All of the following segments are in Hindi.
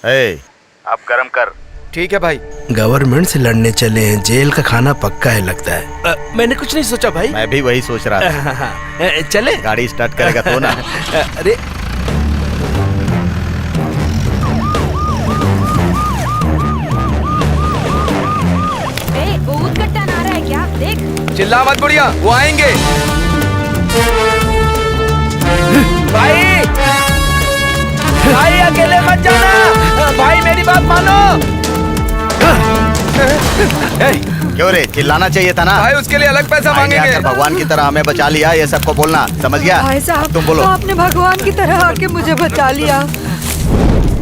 अब गरम कर। ठीक है भाई। गवर्नमेंट से लड़ने चले हैं, जेल का खाना पक्का है लगता है। मैंने कुछ नहीं सोचा भाई। मैं भी वही सोच रहा था। चले। गाड़ी स्टार्ट करेगा तो ना। अरे वो उद्घटन आ रहा है क्या? देख। चिल्ला मत बुढ़िया, वो आएंगे। भाई भाई अकेले मत जाना, भाई मेरी बात मानो। क्यों रे, चिल्लाना चाहिए था ना। भाई उसके लिए अलग पैसा भाई ने मांगेंगे। आकर भगवान की तरह हमें बचा लिया, ये सबको बोलना, समझ गया? भाई साहब, तुम बोलो। आपने भगवान की तरह आके मुझे बचा लिया।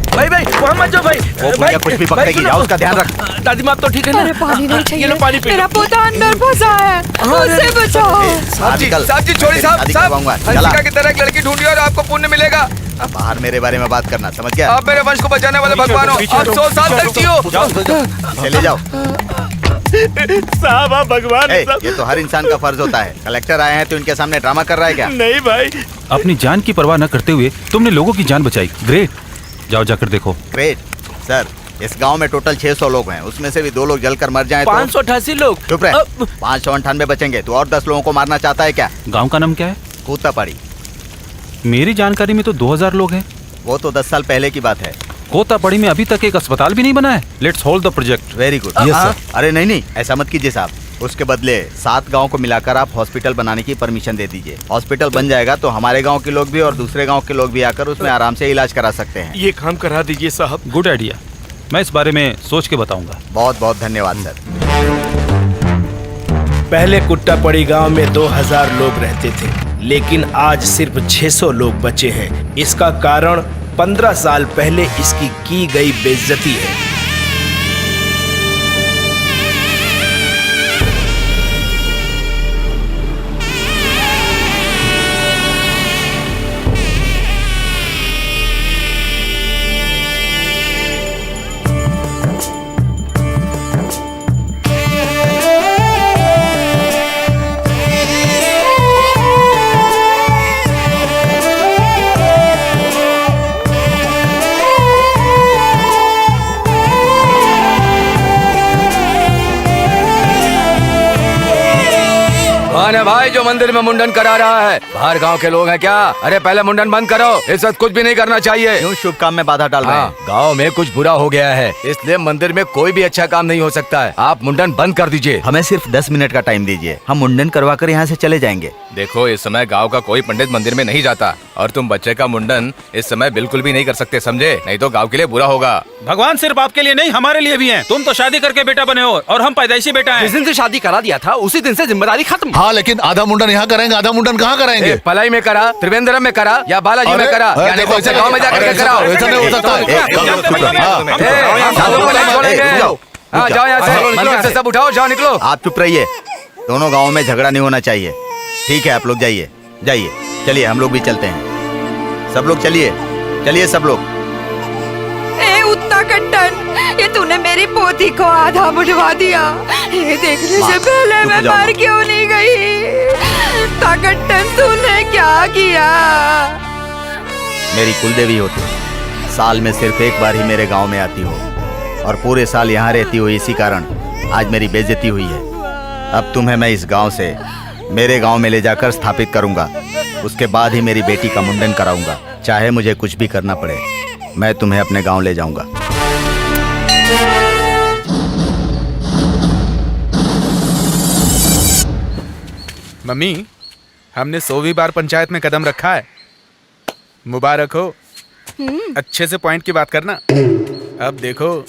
भाई भाई वहाँ मत जाओ भाई। वो बुढ़िया कुछ भी पकड़ेगी, जाओ उसका ध्यान रख। दादी माँ तो ठीक है ना? अरे पानी नहीं चाहिए। ये लो पानी पी लो। मेरा पोता अंदर फंसा है, उसे बचाओ। साहब जी छोड़ी साहब। शादी साहब करवाऊंगा, चला। हंसिका की तरह एक लड़की ढूंढी और आपको पुण्य मिलेगा। बाहर मेरे बारे में बात करना, समझ गया? आप मेरे वंश को बचाने वाले भगवान हो। आप 100 साल तक जियो। चले जाओ। साहब आप भगवान ए, ये तो हर इंसान का फर्ज होता है। कलेक्टर आए हैं तो इनके सामने ड्रामा कर रहा है क्या? नहीं भाई। अपनी जान की परवाह न करते हुए तुमने लोगों की जान बचाई, ग्रेट। जाओ जाकर देखो। ग्रेट सर, इस गांव में टोटल 600 लोग हैं, उसमें से भी 2 लोग जलकर मर जाएं तो 588 लोग। चुप रहे। 598 बचेंगे। तो और 10 लोगों को मारना चाहता है क्या? गांव का नाम क्या है? कोतापड़ी। मेरी जानकारी में तो 2000 लोग हैं। वो तो 10 साल पहले की बात है। कोतापड़ी में अभी तक एक अस्पताल भी नहीं बना है। Let's hold the project. Very good. Yes, sir. अरे नहीं, ऐसा मत कीजिए साहब। उसके बदले 7 गांव को मिलाकर आप हॉस्पिटल बनाने की परमिशन दे दीजिए। हॉस्पिटल बन जाएगा तो हमारे गांव के लोग भी और दूसरे गांव के लोग भी आकर उसमें आराम से इलाज करा सकते हैं। ये काम करा दीजिए साहब। गुड आइडिया, मैं इस बारे में सोच के बताऊंगा। बहुत बहुत धन्यवाद सर। पहले कुट्टापड़ी गांव में 2000 लोग रहते थे, लेकिन आज सिर्फ 600 लोग बचे हैं। इसका कारण 15 साल पहले इसकी की गई बेइज्जती है। कौन है भाई जो मंदिर में मुंडन करा रहा है? बाहर गांव के लोग हैं क्या? अरे पहले मुंडन बंद करो, इस वक्त कुछ भी नहीं करना चाहिए। क्यों शुभ काम में बाधा डाल रहे हैं? गांव में कुछ बुरा हो गया है, इसलिए मंदिर में कोई भी अच्छा काम नहीं हो सकता है। आप मुंडन बंद कर दीजिए। हमें सिर्फ 10 मिनट का टाइम दीजिए, हम मुंडन करवा कर यहाँ से चले जाएंगे। देखो इस समय गांव का कोई पंडित मंदिर में नहीं जाता और तुम बच्चे का मुंडन इस समय बिल्कुल भी नहीं कर सकते, समझे? नहीं तो गांव के लिए बुरा होगा। भगवान सिर्फ आपके लिए नहीं, हमारे लिए भी हैं। तुम तो शादी करके बेटा बने हो और हम पैदाइशी बेटा हैं। जिस दिन से शादी करा दिया था उसी दिन से जिम्मेदारी खत्म। हाँ लेकिन आधा मुंडन यहाँ करेंगे, आधा मुंडन कहाँ कराएंगे? पलाई में करा, त्रिवेंद्रम में करा या बालाजी में करा, या नहीं तो गाँव में जाकर कराओ। ऐसा नहीं हो सकता। हाँ जाओ यहाँ से, मंदिर से सब उठाओ, जाओ निकलो। आप चुप रहिए, दोनों गाँवों में झगड़ा नहीं होना चाहिए। ठीक है आप लोग जाइए जाइए, चलिए हम लोग भी चलते हैं। सब लोग चलिए चलिए सब लोग। ए उत्तराखंड, ये तूने मेरी पोती को आधा बुझवा दिया। ये देखने से पहले मैं मर क्यों नहीं गई? उत्तराखंड तूने क्या किया? मेरी कुलदेवी हो तुम, साल में सिर्फ एक बार ही मेरे गांव में आती हो और पूरे साल यहाँ रहती हो, इसी कारण आज मेरी बेइज्जती हुई है। अब तुम्हें मैं इस गांव से मेरे गांव में ले जाकर स्थापित करूंगा, उसके बाद ही मेरी बेटी का मुंडन कराऊंगा। चाहे मुझे कुछ भी करना पड़े, मैं तुम्हें अपने गांव ले जाऊंगा। मम्मी, हमने 100वीं बार पंचायत में कदम रखा है। मुबारक हो। अच्छे से पॉइंट की बात करना। अब देखो,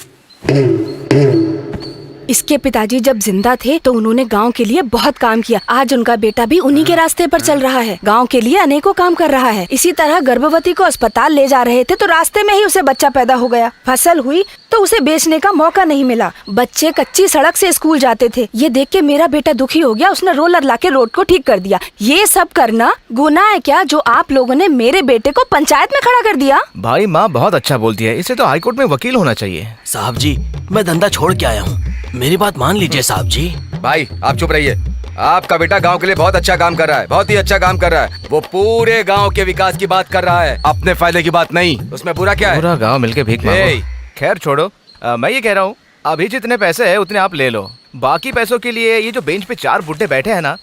इसके पिताजी जब जिंदा थे तो उन्होंने गांव के लिए बहुत काम किया। आज उनका बेटा भी उन्हीं के रास्ते पर चल रहा है, गांव के लिए अनेकों काम कर रहा है। इसी तरह गर्भवती को अस्पताल ले जा रहे थे तो रास्ते में ही उसे बच्चा पैदा हो गया। फसल हुई तो उसे बेचने का मौका नहीं मिला। बच्चे कच्ची सड़क से स्कूल जाते थे। ये देख के मेरा बेटा दुखी हो गया, उसने रोलर लाके रोड को ठीक कर दिया। ये सब करना गुनाह है क्या जो आप लोगों ने मेरे बेटे को पंचायत में खड़ा कर दिया? भाई माँ बहुत अच्छा बोलती है, इसे तो हाईकोर्ट में वकील होना चाहिए। साहब जी, मैं धंधा छोड़ के आया हूँ, मेरी बात मान लीजिए साहब जी। भाई आप चुप रहिए। आपका बेटा गांव के लिए बहुत अच्छा काम कर रहा है, बहुत ही अच्छा काम कर रहा है। वो पूरे गांव के विकास की बात कर रहा है, अपने फायदे की बात नहीं। उसमें बुरा क्या है? पूरा गांव मिलके भीख मांगो। खैर छोड़ो, मैं ये कह रहा हूँ अभी जितने पैसे है उतने आप ले लो। बाकी पैसों के लिए ये जो बेंच पे 4 बुड्ढे बैठे हैं ना,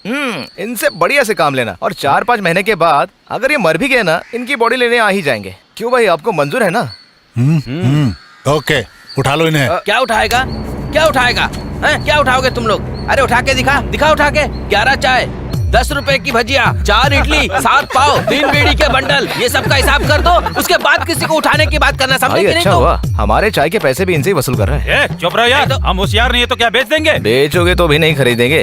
इनसे बढ़िया से काम लेना। और 4-5 महीने के बाद अगर ये मर भी गए ना, इनकी बॉडी लेने आ ही जाएंगे। क्यों भाई, आपको मंजूर है ना? ओके, उठा लो इन्हें। क्या उठाएगा? क्या उठाएगा? हैं? क्या उठाओगे तुम लोग? अरे उठा के दिखा उठा के। 11 चाय, 10 रुपए की भजिया, 4 इडली, 7 पाव, 3 बीड़ी के बंडल, ये सब का हिसाब कर दो। उसके बाद किसी को उठाने की बात करना, समझे कि नहीं? अच्छा हुआ हमारे चाय के पैसे भी इनसे ही वसूल कर रहे हैं। चुप रहो यार, हम होशियार नहीं है तो क्या बेच देंगे? बेचोगे तो भी नहीं खरीदेंगे।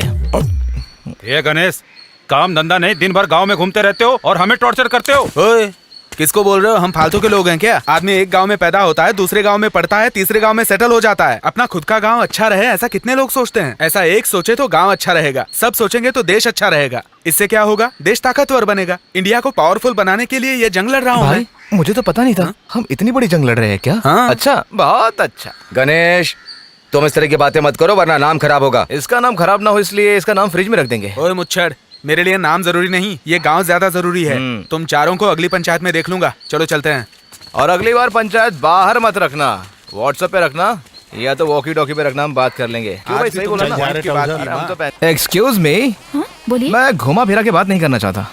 ये गणेश, काम धंधा नहीं, दिन भर गांव में घूमते रहते हो और हमें टॉर्चर करते हो। ओए, किसको बोल रहे हो? हम फालतू के लोग हैं क्या? आदमी एक गांव में पैदा होता है, दूसरे गांव में पढ़ता है, तीसरे गांव में सेटल हो जाता है। अपना खुद का गांव अच्छा रहे ऐसा कितने लोग सोचते हैं? ऐसा एक सोचे तो गांव अच्छा रहेगा, सब सोचेंगे तो देश अच्छा रहेगा। इससे क्या होगा? देश ताकतवर बनेगा। इंडिया को पावरफुल बनाने के लिए ये जंग लड़ रहा हूँ भाई, मुझे तो पता नहीं था हम इतनी बड़ी जंग लड़ रहे हैं क्या? हाँ। अच्छा, बहुत अच्छा। गणेश, तुम इस तरह की बातें मत करो वरना नाम खराब होगा। इसका नाम खराब ना हो इसलिए इसका नाम फ्रिज में रख देंगे। ओए मुच्छड़, मेरे लिए नाम जरूरी नहीं, ये गांव ज्यादा जरूरी है। तुम चारों को अगली पंचायत में देख लूंगा। चलो चलते हैं। और अगली बार पंचायत बाहर मत रखना, व्हाट्सएप पे रखना या तो वॉकी टॉकी पे रखना, हम बात कर लेंगे। क्यों भाई, सही बोला ना? एक्सक्यूज मी, बोलिए। मैं घुमा फिरा के बात नहीं करना चाहता।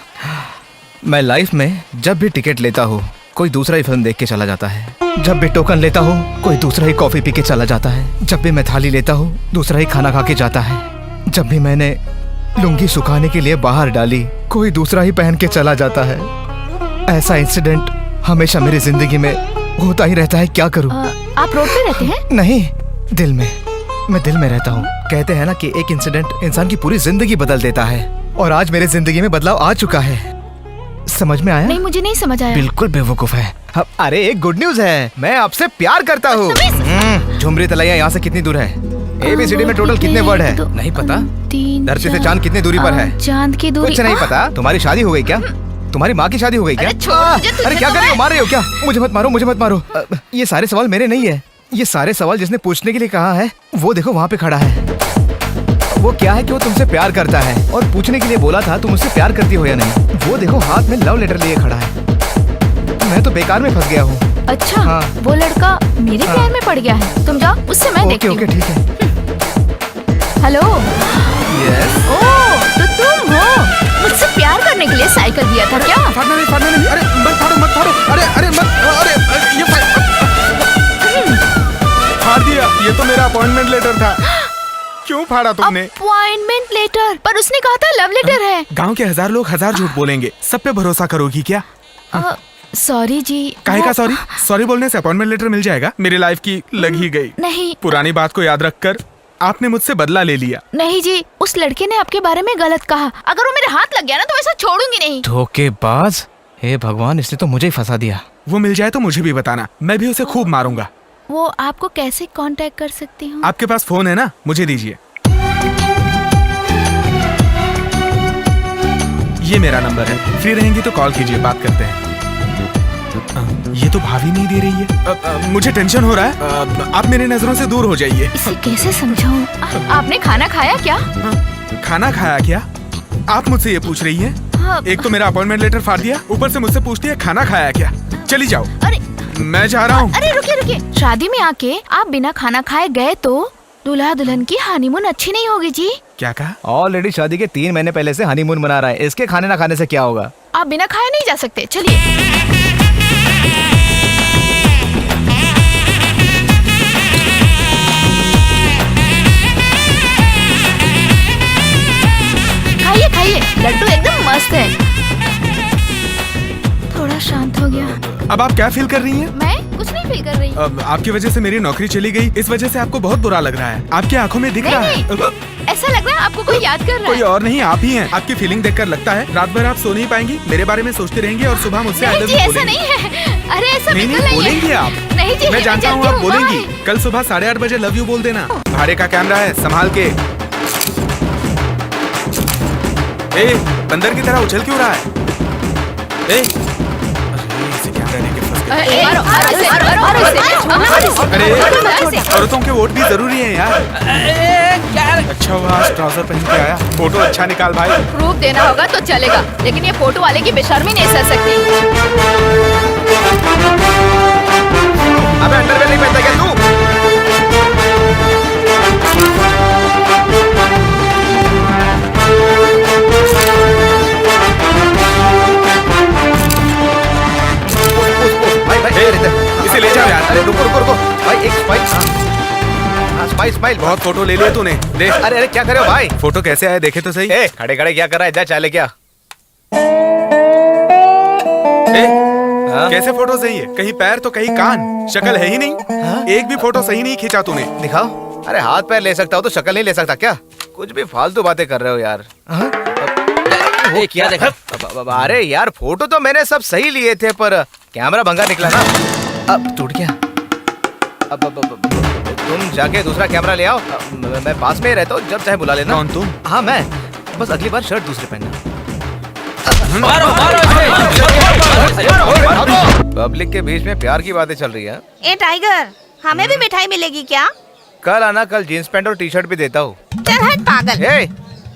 मैं लाइफ में जब भी टिकट लेता हूँ कोई दूसरा ही फिल्म देख के चला जाता है। जब भी टोकन लेता हूँ कोई दूसरा ही कॉफी पी के चला जाता है। जब भी मैं थाली लेता हूँ दूसरा ही खाना खा के जाता है। जब भी मैंने लुंगी सुखाने के लिए बाहर डाली कोई दूसरा ही पहन के चला जाता है। ऐसा इंसिडेंट हमेशा मेरी जिंदगी में होता ही रहता है। क्या करूं? आप रोड पे रहते हैं? नहीं, दिल में। मैं दिल में रहता हूँ। कहते हैं ना कि एक इंसिडेंट इंसान की पूरी जिंदगी बदल देता है, और आज मेरे जिंदगी में बदलाव आ चुका है। समझ में आया? नहीं, मुझे नहीं समझ आया। बिल्कुल बेवकूफ है। अरे एक गुड न्यूज है, मैं आपसे प्यार करता हूँ। झुमरी तलैया यहाँ से कितनी दूर है? ABCD में टोटल कितने वर्ड है? नहीं पता। धरती से चांद कितनी दूरी पर है? चांद की दूरी कुछ नहीं पता। तुम्हारी शादी हो गई क्या? तुम्हारी माँ की शादी हो गई क्या? अरे क्या कर रहे हो? मार रहे हो क्या? मुझे मत मारो, मुझे मत मारो। ये सारे सवाल मेरे नहीं है। ये सारे सवाल जिसने पूछने के लिए कहा है वो देखो वहाँ पे खड़ा है। वो क्या है कि वो तुमसे प्यार करता है और पूछने के लिए बोला था तुम उससे प्यार करती हो या नहीं। वो देखो हाथ में लव लेटर लिए खड़ा है। मैं तो बेकार में फंस गया हूँ। अच्छा, हाँ। वो लड़का मेरे प्यार में पड़ गया है। तुम जाओ, उससे मैं देखती हूँ। ओके ठीक है। हेलो। यस। ओह, तो तुम हो। मुझसे प्यार करने के लिए साइकिल दिया था क्या? फाड़ना नहीं। अरे मत फाड़ो। अरे मत। अरे ये फाड़ दिया। ये तो मेरा अपॉइंटमेंट लेटर था। क्यों फाड़ा तुमने? Appointment letter? पर उसने कहा था लव लेटर है। गांव के 1000 लोग 1000 झूठ बोलेंगे, सब पे भरोसा करोगी क्या? सॉरी जी। काहे का सॉरी? सॉरी बोलने से अपॉइंटमेंट लेटर मिल जाएगा? मेरी लाइफ की लग ही गई। नहीं। पुरानी बात को याद रखकर आपने मुझसे बदला ले लिया। नहीं जी, उस लड़के ने आपके बारे में गलत कहा। अगर वो मेरे हाथ लग गया ना तो ऐसा छोड़ूंगी नहीं। धोखेबाज! हे भगवान, इसने तो मुझे ही फंसा दिया। वो मिल जाए तो मुझे भी बताना, मैं भी उसे खूब मारूंगा। वो आपको कैसे कांटेक्ट कर सकती हूँ? आपके पास फोन है ना? मुझे दीजिए। ये मेरा नंबर है, फ्री रहेंगी तो कॉल कीजिए, बात करते हैं। ये तो भाभी नहीं दे रही है। मुझे टेंशन हो रहा है। आप मेरी नजरों से दूर हो जाइए। इसे कैसे समझाऊं? आपने खाना खाया क्या? खाना खाया क्या? आप मुझसे ये पूछ रही हैं? हाँ। एक तो मेरा अपॉइंटमेंट लेटर फाड़ दिया, ऊपर से मुझसे पूछती है खाना खाया क्या? चली जाओ। अरे मैं जा रहा हूँ। अरे रुकिए। शादी में आके आप बिना खाना खाए गए तो दूल्हा दुल्हन की हनीमून अच्छी नहीं होगी जी। क्या कहा? ऑलरेडी शादी के 3 महीने पहले से हनीमून मना रहा है, इसके खाने ना खाने से क्या होगा? आप बिना खाए नहीं जा सकते। चलिए। खाइए, लड्डू एकदम मस्त है। थोड़ा शांत हो गया। अब आप क्या फील कर रही हैं? मैं कुछ नहीं फील कर रही। अब आपकी वजह से मेरी नौकरी चली गई, इस वजह से आपको बहुत बुरा लग रहा है। आपकी आंखों में दिख रहा है। ऐसा लग रहा है आपको कोई याद कर रहा है। कोई और नहीं, आप ही हैं। आपकी फीलिंग देखकर लगता है रात भर आप सो नहीं पाएंगी, मेरे बारे में सोचती रहेंगी और सुबह मुझसे आई लव यू बोलेंगी। ऐसा नहीं है। अरे ऐसा नहीं बिल्कुल नहीं बोलेंगी आप। नहीं जी, मैं जानता हूँ आप बोलेंगी। कल सुबह 8:30 बजे लव यू बोल देना। भाड़े का कैमरा है, संभाल के। ए, बंदर की तरह उछल क्यों रहा है? ए, इसे कैमरा लेके फंस गया। अरे औरतों के वोट भी जरूरी है यार। अच्छा हुआ आज ट्राउजर पहन के आया। फोटो अच्छा निकाल भाई। प्रूफ देना होगा तो चलेगा, लेकिन ये फोटो वाले की बेशर्मी नहीं सह सकती। अबे अंडरवेयर नहीं पहनता क्या तू? भाई इसे ले जाओ यार। अरे रुको रुको रुको भाई, एक स्माइल। Smile smile. बहुत फोटो ले लिए तूने, देख। अरे अरे क्या कर रहे हो भाई? फोटो कैसे आए देखे तो सही। ए खड़े खड़े क्या कर रहा है? जा चाले क्या? कैसे फोटो सही है? कहीं पैर तो कहीं कान, शक्ल है ही नहीं। एक भी फोटो सही नहीं खींचा तूने। दिखाओ। अरे हाथ पैर ले सकता हो तो शक्ल नहीं ले सकता क्या? कुछ भी फालतू बातें कर रहे हो यार। वो क्या देखा? अरे यार फोटो तो मैंने सब सही लिए थे पर कैमरा भंगा निकला ना। अब टूट गया। अब तुम जाके दूसरा कैमरा ले आओ। मैं पास में ही रहता हूँ, जब चाहे बुला लेना। कौन तुम? हाँ मैं, बस अगली बार शर्ट दूसरे पहनना। मारो मारो पब्लिक के बीच में प्यार की बातें चल रही है। ए टाइगर, हमें भी मिठाई मिलेगी क्या? कल आना, कल जींस पैंट और टी शर्ट भी देता हूँ। चल हट पागल।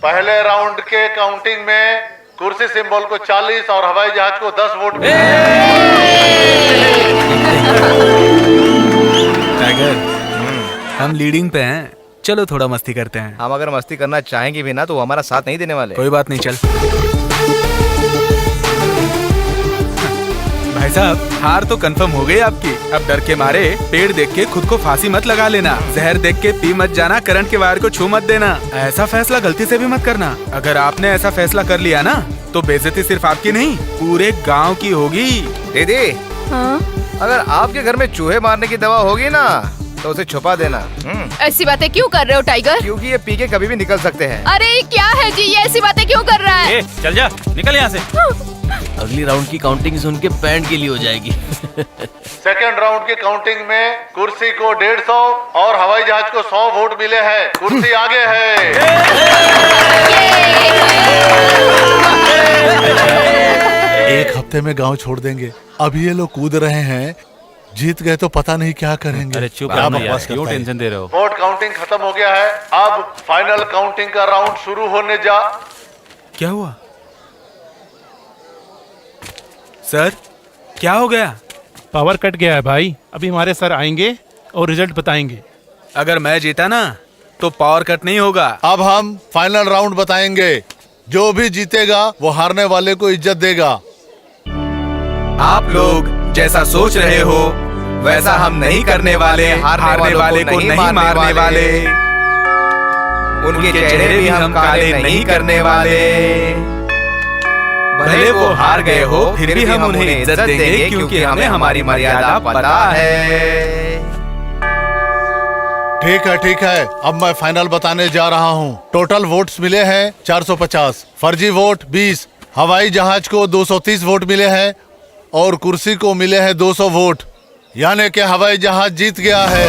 पहले राउंड के काउंटिंग में कुर्सी सिंबल को 40 और हवाई जहाज को 10 वोट मिले। टाइगर, हम लीडिंग पे हैं, चलो थोड़ा मस्ती करते हैं। हम अगर मस्ती करना चाहेंगे भी ना तो वो हमारा साथ नहीं देने वाले। कोई बात नहीं, चल। भाई साहब, हार तो कंफर्म हो गई आपकी। अब डर के मारे पेड़ देख के खुद को फांसी मत लगा लेना, जहर देख के पी मत जाना, करंट के वायर को छू मत देना। ऐसा फैसला गलती से भी मत करना। अगर आपने ऐसा फैसला कर लिया ना तो बेइज्जती सिर्फ आपकी नहीं पूरे गांव की होगी। दीदी, हाँ? अगर आपके घर में चूहे मारने की दवा होगी ना तो उसे छुपा देना। ऐसी बातें क्यों कर रहे हो टाइगर? क्योंकि ये पी के कभी भी निकल सकते हैं। अरे ये क्या है जी, ये ऐसी बातें क्यों कर रहा है? चल जा, निकल यहाँ से। अगली राउंड की काउंटिंग सुन के पैंट के लिए हो जाएगी। सेकेंड राउंड की काउंटिंग में कुर्सी को 150 और हवाई जहाज को 100 वोट मिले हैं। कुर्सी आगे है। एक हफ्ते में गांव छोड़ देंगे। अभी ये लोग कूद रहे हैं, जीत गए तो पता नहीं क्या करेंगे। अरे चुप रहो यार, क्यों टेंशन दे रहे हो? वोट काउंटिंग खत्म हो गया है। अब फाइनल काउंटिंग का राउंड शुरू होने जा। क्या हुआ सर? क्या हो गया? पावर कट गया है भाई। अभी हमारे सर आएंगे और रिजल्ट बताएंगे। अगर मैं जीता ना तो पावर कट नहीं होगा। अब हम फाइनल राउंड बताएंगे। जो भी जीतेगा वो हारने वाले को इज्जत देगा। आप लोग जैसा सोच रहे हो वैसा हम नहीं करने वाले। हारने वाले को नहीं मारने वाले। उनके चेहरे भी हम काले नहीं करने वाले। भले वो हार गए हो फिर भी हम उन्हें इज्जत देंगे क्योंकि हमें हमारी मर्यादा पता है। ठीक है। अब मैं फाइनल बताने जा रहा हूँ। टोटल वोट्स मिले हैं 450, फर्जी वोट 20, हवाई जहाज को 230 वोट मिले हैं और कुर्सी को मिले हैं 200 वोट, यानी कि हवाई जहाज जीत गया है।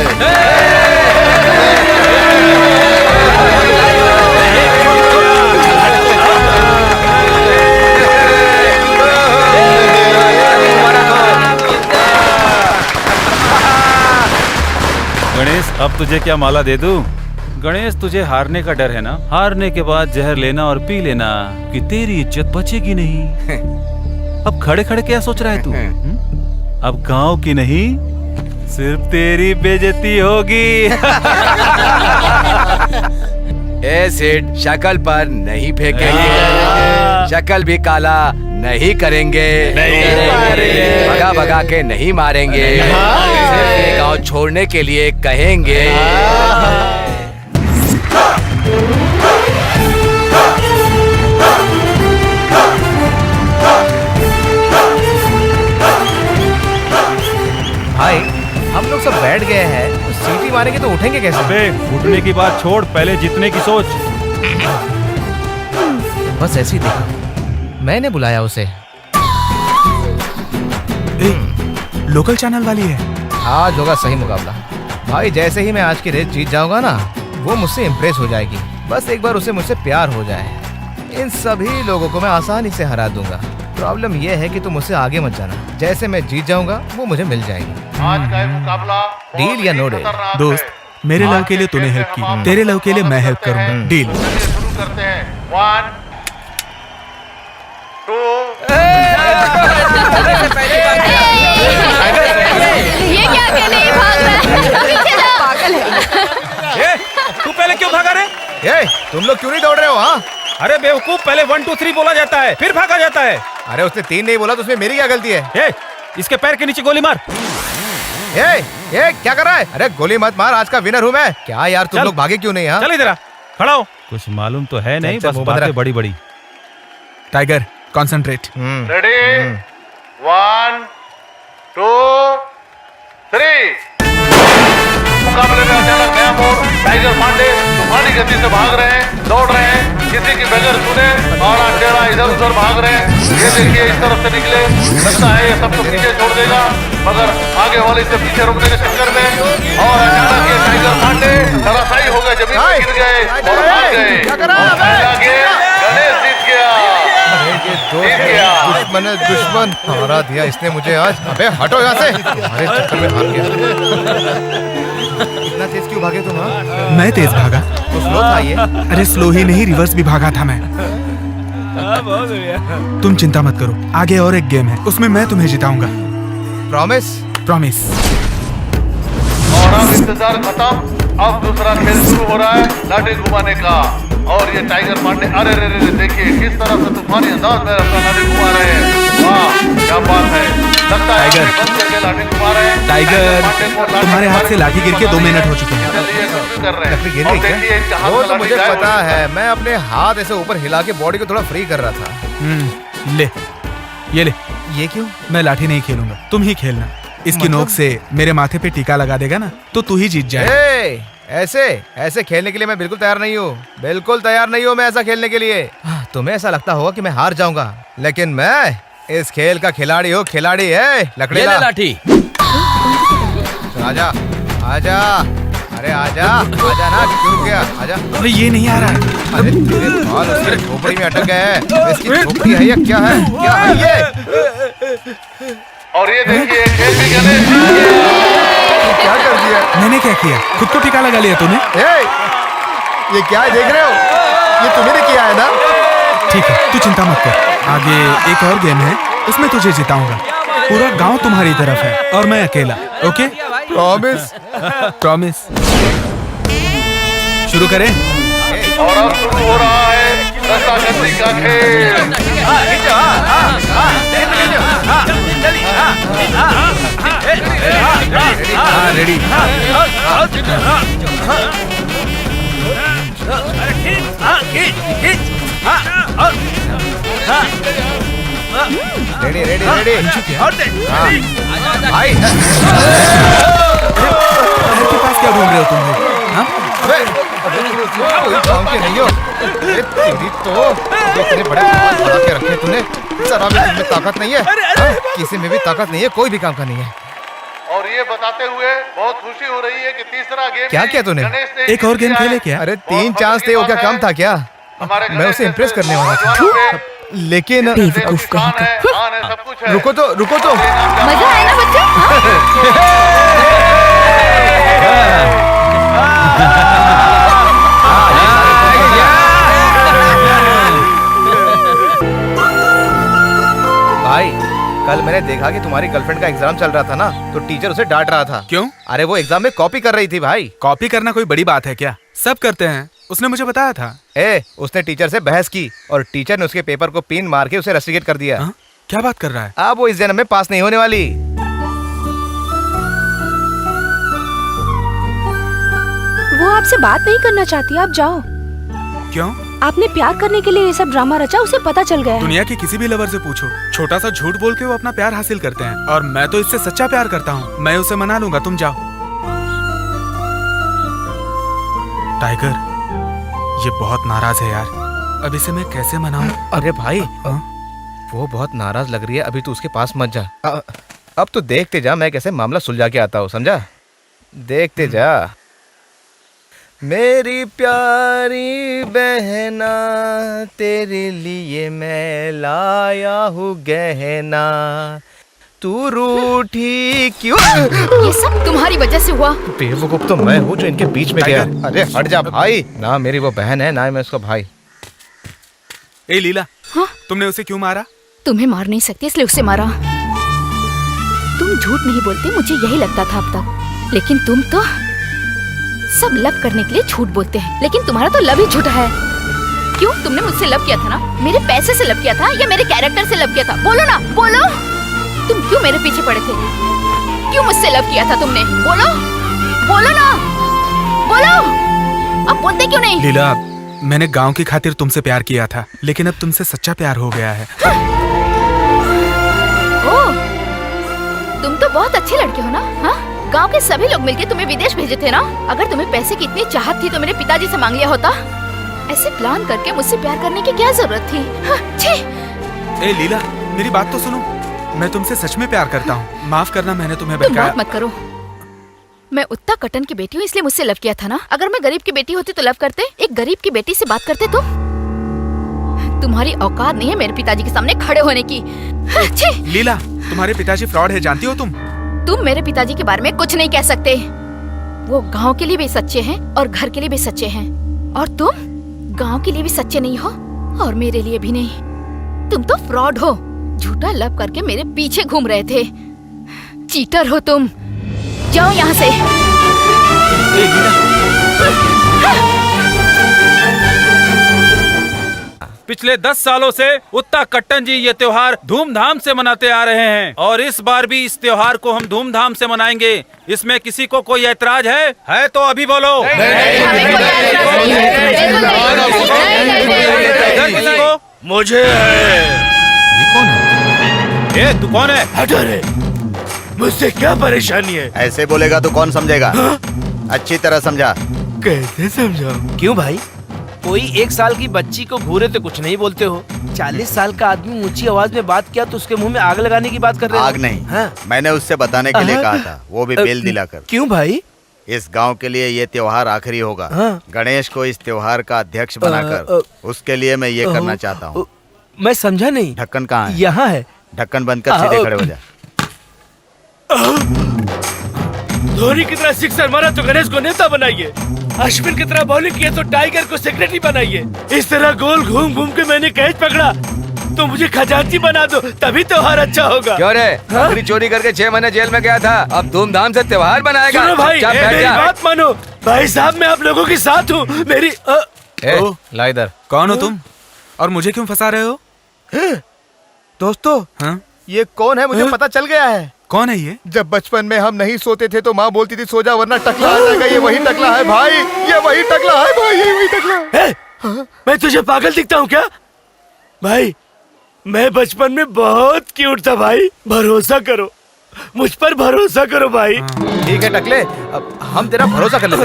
गणेश, अब तुझे क्या माला दे दूं? गणेश, तुझे हारने का डर है ना? हारने के बाद जहर लेना और पी लेना कि तेरी इज्जत बचेगी नहीं। अब खड़े खड़े क्या सोच रहा है तू? अब गांव की नहीं सिर्फ तेरी बेइज्जती होगी। ए सेठ, शक्ल पर नहीं फेंकेंगे, शक्ल भी काला नहीं करेंगे, भगा भगा के नहीं मारेंगे, सिर्फ ये गांव छोड़ने के लिए कहेंगे। भाई हम लोग सब बैठ गए हैं, सीटी मारेंगे तो उठेंगे कैसे? अबे उठने की बात छोड़, पहले जीतने की सोच। बस ऐसे ही देखा, मैंने बुलाया उसे। लोकल चैनल वाली है। आज होगा सही मुकाबला भाई। जैसे ही मैं आज की रेस जीत जाऊंगा ना वो मुझसे इम्प्रेस हो जाएगी। बस एक बार उसे मुझसे प्यार हो जाए, इन सभी लोगों को मैं आसानी से हरा दूंगा। प्रॉब्लम यह है कि तुम मुझसे आगे मत जाना। जैसे मैं जीत जाऊंगा वो मुझे मिल जाएगी। आज का ये मुकाबला डील या नो डील? दोस्त, मेरे लव के लिए तूने हेल्प की, तेरे लव के लिए मैं हेल्प करूंगा। डील। शुरू करते हैं। 1 2 ये क्या ये नहीं भाग रहा है। पीछे जाओ। पागल है। ए, तू पहले क्यों भागा रे? ए, तुम लोग क्यों नहीं दौड़ रहे हो? हाँ, अरे बेवकूफ, पहले 1 2 3 बोला जाता है, फिर भागा जाता है। अरे उसने 3 नहीं बोला तो उसमें मेरी क्या गलती है? ए, इसके पैर के नीचे गोली मार। ए, क्या कर रहा है? अरे गोली मत मार, आज का विनर हूँ मैं। क्या यार तुम चल। लोग भागे क्यों नहीं? हाँ, चल इधर आ, खड़ा हो। कुछ मालूम तो है नहीं, चल, बस वो बंद बातें रख। बड़ी बड़ी। Tiger concentrate. रेडी 1 2 3 मुकाबले में अचानक नया मोड़। टाइगर पांडे तूफानी गति से भाग रहे हैं, दौड़ रहे हैं, किसी की बगैर सुने और टेढ़ा इधर उधर भाग रहे हैं। ये देखिए इस तरफ से निकले, लगता है ये सबको पीछे छोड़ देगा, मगर आगे वाले से पीछे रोकने के चक्कर में और अचानक ये टाइगर पांडे धराशायी हो गए, जमीन पर गिर गए और भाग गए। क्या कर रहा है? और पहला गेम गणेश जीत गया। जीत गया। दुश्मन है दुश्मन, हरा दिया इसने मुझे आज। अबे हटो यहाँ से, तुम्हारे चक्कर में हार गया। इतना तेज क्यों भागे तुम? हाँ? मैं तेज भागा? तो स्लो था ये। अरे स्लो ही नहीं, रिवर्स भी भागा था मैं। तुम चिंता मत करो, आगे और एक गेम है, उसमें मैं तुम्हें जिताऊंगा। प्रॉमिस? प्रॉमिस। और अब इंतजार खत्म, अब दूसरा खेल शुरू हो रहा है लाठी घुमाने का। और ये टाइगर पांडे अरे रे रे देखिए किस तरह से तूफानी अंदाज में अपना लाठी घुमा रहे हैं। वाह क्या बात है, लगता है टाइगर। बंद करके लाठी घुमा रहे हैं। टाइगर, पांडे को लाठी तुम्हारे हाथ से घुमाने लाठी गिर के 2 मिनट हो चुके हैं। चलिए कंटिन्यू कर रहे फिर गिर हैं। और गई क्या? देखिए इनके हाथ वो में तो लाठी मुझे गायब पता हो गई। है, मैं अपने हाथ ऐसे ऊपर हिला के बॉडी को थोड़ा फ्री कर रहा था। ले, ये ले। ये क्यों? मैं लाठी नहीं खेलूंगा, तुम ही खेलना। इसकी नोक से मेरे माथे पे टीका लगा देगा ना, तो तू ही जीत जाए। ए, ऐसे खेलने के लिए मैं बिल्कुल तैयार नहीं हूँ। बिल्कुल तैयार नहीं हूँ मैं ऐसा खेलने के लिए। तुम्हें ऐसा लगता होगा कि मैं हार जाऊंगा, लेकिन मैं इस खेल का खिलाड़ी हूँ। खिलाड़ी है लकड़ी ये ले लाठी। आजा आजा, अरे आजा आजा ना, क्यों गया? आजा। अरे ये नहीं आ रहा है। अरे तेरे बाल उसकी झोपड़ी में अटक गए हैं। इसकी झोपड़ी है या क्या है? क्या है ये? और ये देखिए खेल भी गणेश जीत गया। क्या कर दिया? मैंने क्या किया? खुद को टीका लगा लिया तूने? ये क्या है देख रहे हो? ये तुम्ही ने किया है ना? ठीक है, तू चिंता मत कर। आगे एक और गेम है, उसमें तुझे जिताऊंगा। पूरा गांव तुम्हारी तरफ है और मैं अकेला। ओके? प्रॉमिस? प्रॉमिस। शुरू करें? और अब शुरू हो रहा है रस्साकशी का खेल। रेडी। Ready ready ready. भाई के पास क्या ढूंढ रहे हो तुम लोग? हाँ? कोई काम के नहीं हो। तेरी तो इतने बड़े बाल बढ़ा के रखे तूने, जरा भी तुम में ताकत नहीं है। हाँ? किसी में भी ताकत नहीं है, कोई भी काम का नहीं है। और ये बताते हुए बहुत खुशी हो रही है कि तीसरा गेम क्या भी किया तूने? गणेश ने एक और जीत गेम लिया खेले है। क्या? अरे 3 चांस थे, वो क्या कम था क्या? हमारे मैं गणेश उसे इम्प्रेस जैसे करने वाला था, नौजवानों पे लेकिन बेवकूफ कहीं शान है, आन है, सब कुछ है। रुको तो मजा आया ना बच्चा? भाई, कल मैंने देखा कि तुम्हारी गर्लफ्रेंड का एग्जाम चल रहा था ना, तो टीचर उसे डांट रहा था। क्यों? अरे वो एग्जाम में कॉपी कर रही थी भाई। कॉपी करना कोई बड़ी बात है क्या? सब करते हैं, उसने मुझे बताया था। उसने टीचर से बहस की और टीचर ने उसके पेपर को पिन मार के उसे रस्टिकेट कर दिया। हाँ? क्या बात कर रहा है? अब वो इस जन्म में पास नहीं होने वाली। वो आपसे बात नहीं करना चाहती, आप जाओ। क्यों? आपने प्यार करने के लिए ये सब ड्रामा रचा, उसे पता चल गया है। दुनिया के किसी भी लवर से पूछो, छोटा सा झूठ बोल के वो अपना प्यार हासिल करते हैं, और मैं तो इससे सच्चा प्यार करता हूँ। मैं उसे मना लूंगा, तुम जाओ। टाइगर, ये बहुत नाराज है यार, अब इसे मैं कैसे मनाऊं? अरे भाई, वो बहुत नाराज लग रही है, अभी तू उसके पास मत जा। अब तो देखते जा, मैं कैसे मामला सुलझा के आता हूँ, समझा? देखते जा। मेरी प्यारी बहना, तेरे लिए मैं लाया हूँ गहना, तू रूठी क्यों? ये सब तुम्हारी वजह से हुआ। बेवकूफ तो मैं हूँ जो इनके बीच में गया। अरे हट जा भाई, ना मेरी वो बहन है ना मैं उसका भाई। ए लीला, हाँ? तुमने उसे क्यों मारा? तुम्हें मार नहीं सकती इसलिए उसे मारा। तुम झूठ नहीं बोलते, मुझे यही लगता था अब तक। लेकिन तुम तो सब लव करने के लिए झूठ बोलते हैं, लेकिन तुम्हारा तो लव ही झूठा है। क्यों? तुमने मुझसे लव किया था ना? मेरे पैसे से लव किया था या मेरे कैरेक्टर से लव किया था? बोलो ना, बोलो। तुम क्यों मेरे पीछे पड़े थे? क्यों मुझसे लव किया था तुमने? बोलो, बोलो ना, बोलो। अब बोलते क्यों नहीं? लीला, मैंने गांव की खातिर तुमसे प्यार किया था, लेकिन अब तुमसे सच्चा प्यार हो गया है। ओह, तुम तो बहुत अच्छे लड़के हो ना? हाँ, गांव के सभी लोग मिलके तुम्हें विदेश भेजे थे ना? अगर तुम्हें पैसे की इतनी चाहत थी तो मेरे पिताजी से मांग लिया होता। ऐसे प्लान करके मुझसे प्यार करने की क्या जरूरत थी? हाँ, छी। ए लीला, मेरी बात तो सुनो। मैं तुमसे सच में प्यार करता हूँ। माफ करना, मैंने तुम्हें तुम बहकाया। बात मत करो। मैं उत्ता कटन की बेटी हूँ, इसलिए मुझसे लव किया था ना? अगर मैं गरीब की बेटी होती तो लव करते? एक गरीब की बेटी से बात करते तुम? तुम्हारी औकात नहीं है मेरे पिताजी के सामने खड़े होने की। हाँ, छी। लीला, तुम्हारे पिताजी फ्रॉड है, जानती हो तुम? तुम मेरे पिताजी के बारे में कुछ नहीं कह सकते। वो गांव के लिए भी सच्चे हैं और घर के लिए भी सच्चे हैं, और तुम गांव के लिए भी सच्चे नहीं हो और मेरे लिए भी नहीं। तुम तो फ्रॉड हो, झूठा लव करके मेरे पीछे घूम रहे थे। चीटर हो तुम। जाओ यहाँ से। पिछले 10 सालों से उत्ता कट्टन जी ये त्योहार धूमधाम से मनाते आ रहे हैं और इस बार भी इस त्योहार को हम धूमधाम से मनाएंगे। इसमें किसी को कोई ऐतराज है तो अभी बोलो। किसी को? मुझे ये कौन है? ये तू कौन है? हटा रे, मुझसे क्या परेशानी है? ऐसे बोलेगा तो कौन समझेगा? अच्छी तरह समझा। कैसे समझाऊं? क्यों भाई? कोई 1 साल की बच्ची को घूरे तो कुछ नहीं बोलते हो, 40 साल का आदमी ऊंची आवाज में बात किया तो उसके मुंह में आग लगाने की बात कर रहे हो? आग नहीं, हाँ? मैंने उससे बताने के लिए कहा था, वो भी बेल दिलाकर। क्यों भाई? इस गांव के लिए ये त्योहार आखिरी होगा। हाँ? गणेश को इस त्योहार का अध्यक्ष बनाकर उसके लिए मैं ये करना चाहता हूँ। मैं समझा नहीं। ढक्कन कहाँ है? यहाँ है। ढक्कन बंद कर सीधे खड़े हो जा। धोनी की तरह सिक्सर मारा तो गणेश को नेता बनाइए, अश्विन की तरह बॉलिंग किया तो टाइगर को सेक्रेटरी बनाइए। इस तरह गोल घूम घूम के मैंने कैच पकड़ा तो मुझे खजांची बना दो, तभी त्योहार अच्छा होगा। क्यों रे? बकरी चोरी करके 6 महीने जेल में गया था, अब धूमधाम से त्योहार बनाएगा। सुनो भाई, चुपचाप बैठ मेरी जा। बात मानो। भाई साहब, मैं आप लोगों के साथ हूँ। मेरी ला इधर। कौन हो तुम और मुझे क्यों फंसा रहे हो? दोस्तों, हाँ? ये कौन है मुझे पता चल गया है। कौन है ये? जब बचपन में हम नहीं सोते थे तो माँ बोलती थी सो जा वरना टकला आ जाएगा। ये वही टकला है भाई, ये वही टकला है भाई, ये वही टकला है। मैं तुझे पागल दिखता हूँ क्या? भाई, मैं बचपन में बहुत क्यूट था भाई, भरोसा करो, मुझ पर भरोसा करो भाई। ठीक है टकले, अब हम तेरा भरोसा कर लेते।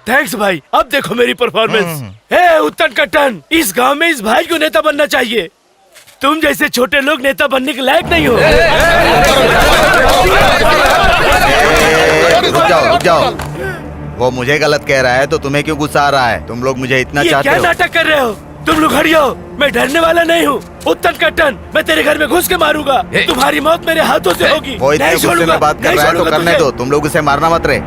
थैंक्स भाई। अब देखो मेरी परफॉर्मेंस। हे उत्तर कट्टन, इस गांव में इस भाई को नेता बनना चाहिए। तुम जैसे छोटे लोग नेता बनने के लायक नहीं हो। रुक जाओ। वो मुझे गलत कह रहा है तो तुम्हें क्यों गुस्सा आ रहा है? तुम लोग मुझे इतना चाहते क्या हो? नाटक कर रहे हो? तुम लोग हट जाओ, मैं डरने वाला नहीं हूँ। उत्तर कट्टन, मैं तेरे घर में घुस के मारूंगा। तुम्हारी मौत मेरे हाथों से होगी। वो इतने गुस्से में बात कर रहा है तो करने दो, तुम लोग उसे मारना मत रहे।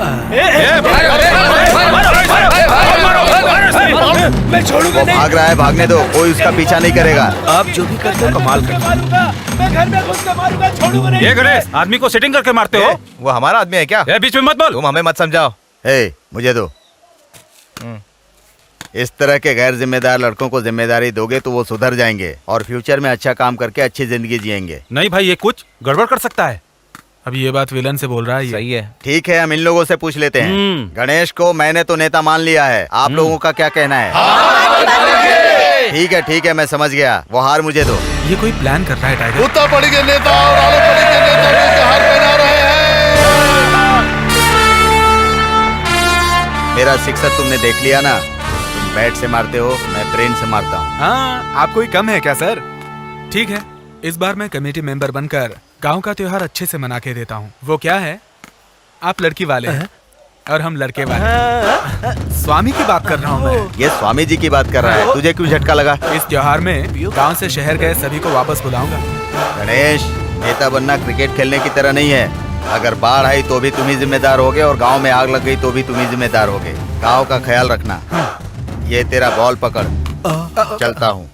मैं छोड़ूंगा वो नहीं। भाग रहा है, भागने दो, कोई उसका पीछा नहीं करेगा। आप जो भी करते हो कमाल करते हो। मैं घर में घुस के मारूंगा, छोड़ूंगा नहीं। ये गणेश, आदमी को सेटिंग करके मारते हो? वो हमारा आदमी है क्या? बीच में मत बोल। तुम हमें मत समझाओ। मुझे दो। इस तरह के गैर जिम्मेदार लड़कों को जिम्मेदारी दोगे तो वो सुधर जाएंगे और फ्यूचर में अच्छा काम करके अच्छी जिंदगी जिएंगे। नहीं भाई, ये कुछ गड़बड़ कर सकता है। अब ये बात विलन से बोल रहा है। सही है। ठीक है, हम इन लोगों से पूछ लेते हैं। गणेश को मैंने तो नेता मान लिया है, आप लोगों का क्या कहना है? ठीक है, मैं समझ गया। वो हार मुझे दो। ये कोई प्लान कर रहा है टाइगर। उत्तर पड़ी के नेता और आलो पड़ी के नेता मिलकर हार पहना रहे हैं। मेरा सिक्सर तुमने देख लिया ना? तुम बैट से मारते हो, मैं ब्रेन से मारता हूँ। हाँ, आप कोई कम है क्या सर? ठीक है, इस बार मैं कमेटी मेंबर बनकर गांव का त्योहार अच्छे से मना के देता हूँ। वो क्या है, आप लड़की वाले हैं और हम लड़के वाले। स्वामी की बात कर रहा हूँ मैं। ये स्वामी जी की बात कर रहा है, तुझे क्यों झटका लगा? इस त्योहार में गांव से शहर गए सभी को वापस बुलाऊंगा। गणेश, नेता बनना क्रिकेट खेलने की तरह नहीं है। अगर बाढ़ आई तो भी तुम ही जिम्मेदार होगे और गांव में आग लग गई तो भी तुम ही जिम्मेदार होगे। गांव का ख्याल रखना। ये तेरा बॉल पकड़, चलता हूँ।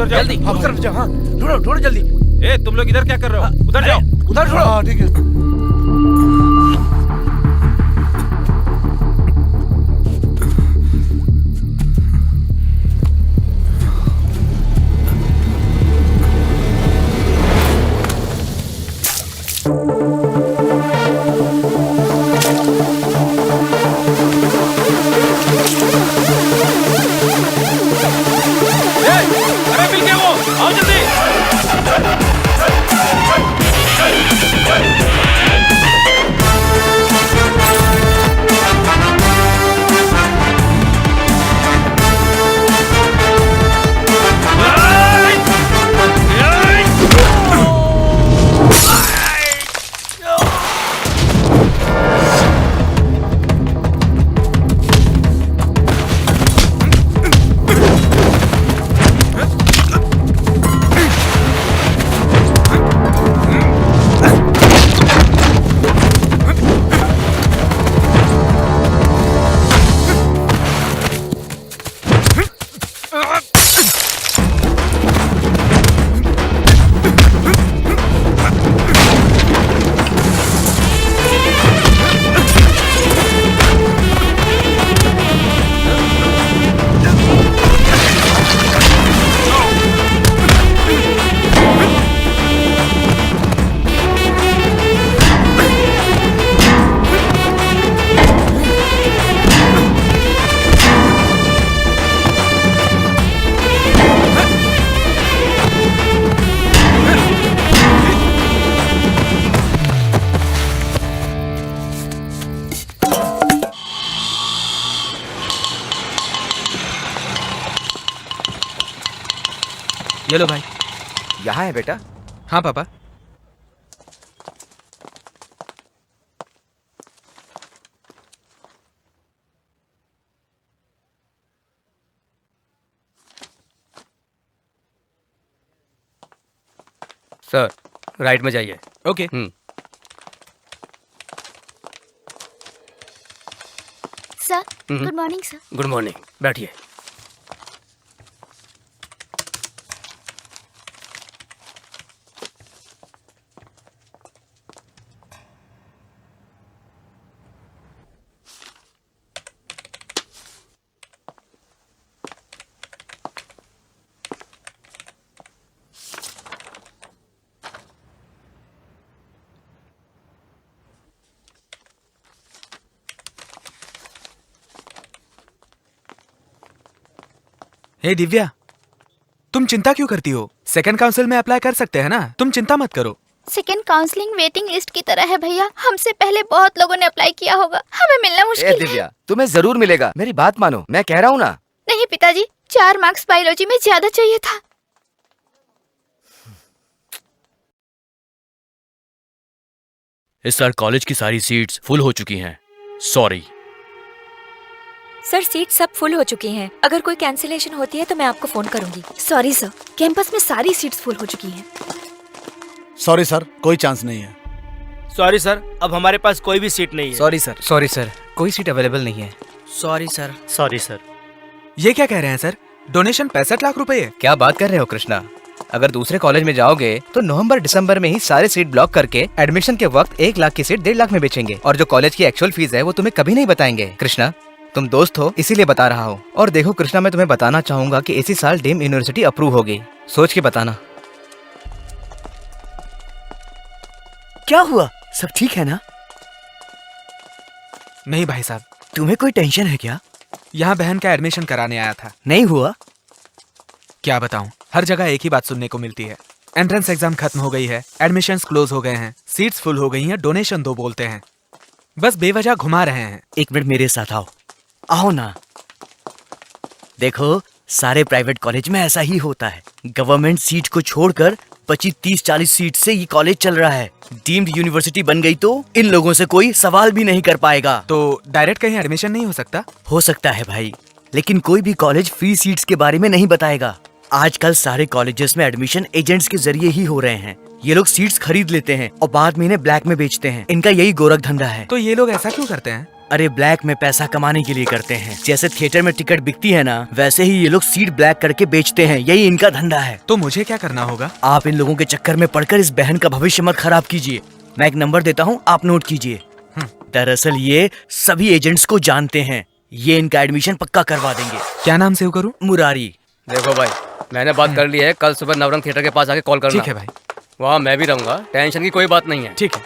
उधर जाओ। जल्दी उस तरफ जाओ। हाँ, ढूंढो ढूंढो जल्दी। ए तुम लोग इधर क्या कर रहे हो? उधर जाओ। उधर ढूंढो। हाँ ठीक है। अरे मिल गए वो, आओ जल्दी। ये लो भाई। यहाँ है बेटा। हाँ पापा। सर राइट में जाइए। Okay. Sir good morning sir. Good morning, बैठिए। हे दिव्या, तुम चिंता क्यों करती हो? सेकंड काउंसिल में अप्लाई कर सकते हैं ना, तुम चिंता मत करो। सेकंड काउंसलिंग वेटिंग लिस्ट की तरह है भैया। हमसे पहले बहुत लोगों ने अप्लाई किया होगा, हमें मिलना मुश्किल है। दिव्या, तुम्हें जरूर मिलेगा, मेरी बात मानो, मैं कह रहा हूँ ना। नहीं पिताजी, 4 मार्क्स बायोलॉजी में ज्यादा चाहिए था। इस साल कॉलेज की सारी सीट्स फुल हो चुकी हैं। सॉरी सर, सीट सब फुल हो चुकी हैं। अगर कोई कैंसिलेशन होती है तो मैं आपको फोन करूंगी। सॉरी सर, कैंपस में सारी सीट्स फुल हो चुकी हैं। सॉरी सर, कोई चांस नहीं है। सॉरी सर, अब हमारे पास कोई भी सीट नहीं है। सॉरी सर, कोई सीट अवेलेबल नहीं है। Sorry sir. Sorry sir. ये क्या कह रहे हैं सर? डोनेशन 65 लाख रुपए है। क्या बात कर रहे हो कृष्णा? अगर दूसरे कॉलेज में जाओगे तो नवंबर दिसंबर में ही सारे सीट ब्लॉक करके एडमिशन के वक्त 1 लाख की सीट 1.5 लाख में बेचेंगे, और जो कॉलेज की एक्चुअल फीस है वो तुम्हें कभी नहीं बताएंगे। कृष्णा, तुम दोस्त हो इसीलिए बता रहा हूँ। और देखो कृष्णा, मैं तुम्हें बताना चाहूंगा कि इसी साल डीम यूनिवर्सिटी अप्रूव होगी। सोच के बताना। क्या हुआ? सब ठीक है ना? नहीं भाई साहब। तुम्हें कोई टेंशन है क्या? यहाँ बहन का एडमिशन कराने आया था। नहीं हुआ? क्या बताऊं, हर जगह एक ही बात सुनने को मिलती है। एंट्रेंस एग्जाम खत्म हो गई है, एडमिशंस क्लोज हो गए हैं, सीट्स फुल हो गई हैं, डोनेशन दो बोलते हैं, बस बेवजह घुमा रहे हैं। 1 मिनट मेरे साथ आओ। आओ ना। देखो, सारे प्राइवेट कॉलेज में ऐसा ही होता है। गवर्नमेंट सीट को छोड़कर बची 30-40 सीट से ये कॉलेज चल रहा है। डीम्ड यूनिवर्सिटी बन गई तो इन लोगों से कोई सवाल भी नहीं कर पाएगा। तो डायरेक्ट कहीं एडमिशन नहीं हो सकता? हो सकता है भाई, लेकिन कोई भी कॉलेज फ्री सीट्स के बारे में नहीं बताएगा। आजकल सारे कॉलेजेस में एडमिशन एजेंट्स के जरिए ही हो रहे हैं। ये लोग सीट्स खरीद लेते हैं और बाद में इन्हें ब्लैक में बेचते हैं। इनका यही गोरख धंधा है। तो ये लोग ऐसा क्यों करते हैं? अरे ब्लैक में पैसा कमाने के लिए करते हैं। जैसे थिएटर में टिकट बिकती है ना, वैसे ही ये लोग सीट ब्लैक करके बेचते हैं। यही इनका धंधा है। तो मुझे क्या करना होगा? आप इन लोगों के चक्कर में पड़कर इस बहन का भविष्य मत खराब कीजिए। मैं एक नंबर देता हूँ, आप नोट कीजिए। दरअसल ये सभी एजेंट्स को जानते हैं। ये इनका एडमिशन पक्का करवा देंगे। क्या नाम सेव करूँ? मुरारी। देखो भाई, मैंने बात कर ली है। कल सुबह नवरंग थिएटर के पास आके कॉल करना। ठीक है भाई। वहाँ मैं भी रहूंगा, टेंशन की कोई बात नहीं है। ठीक है।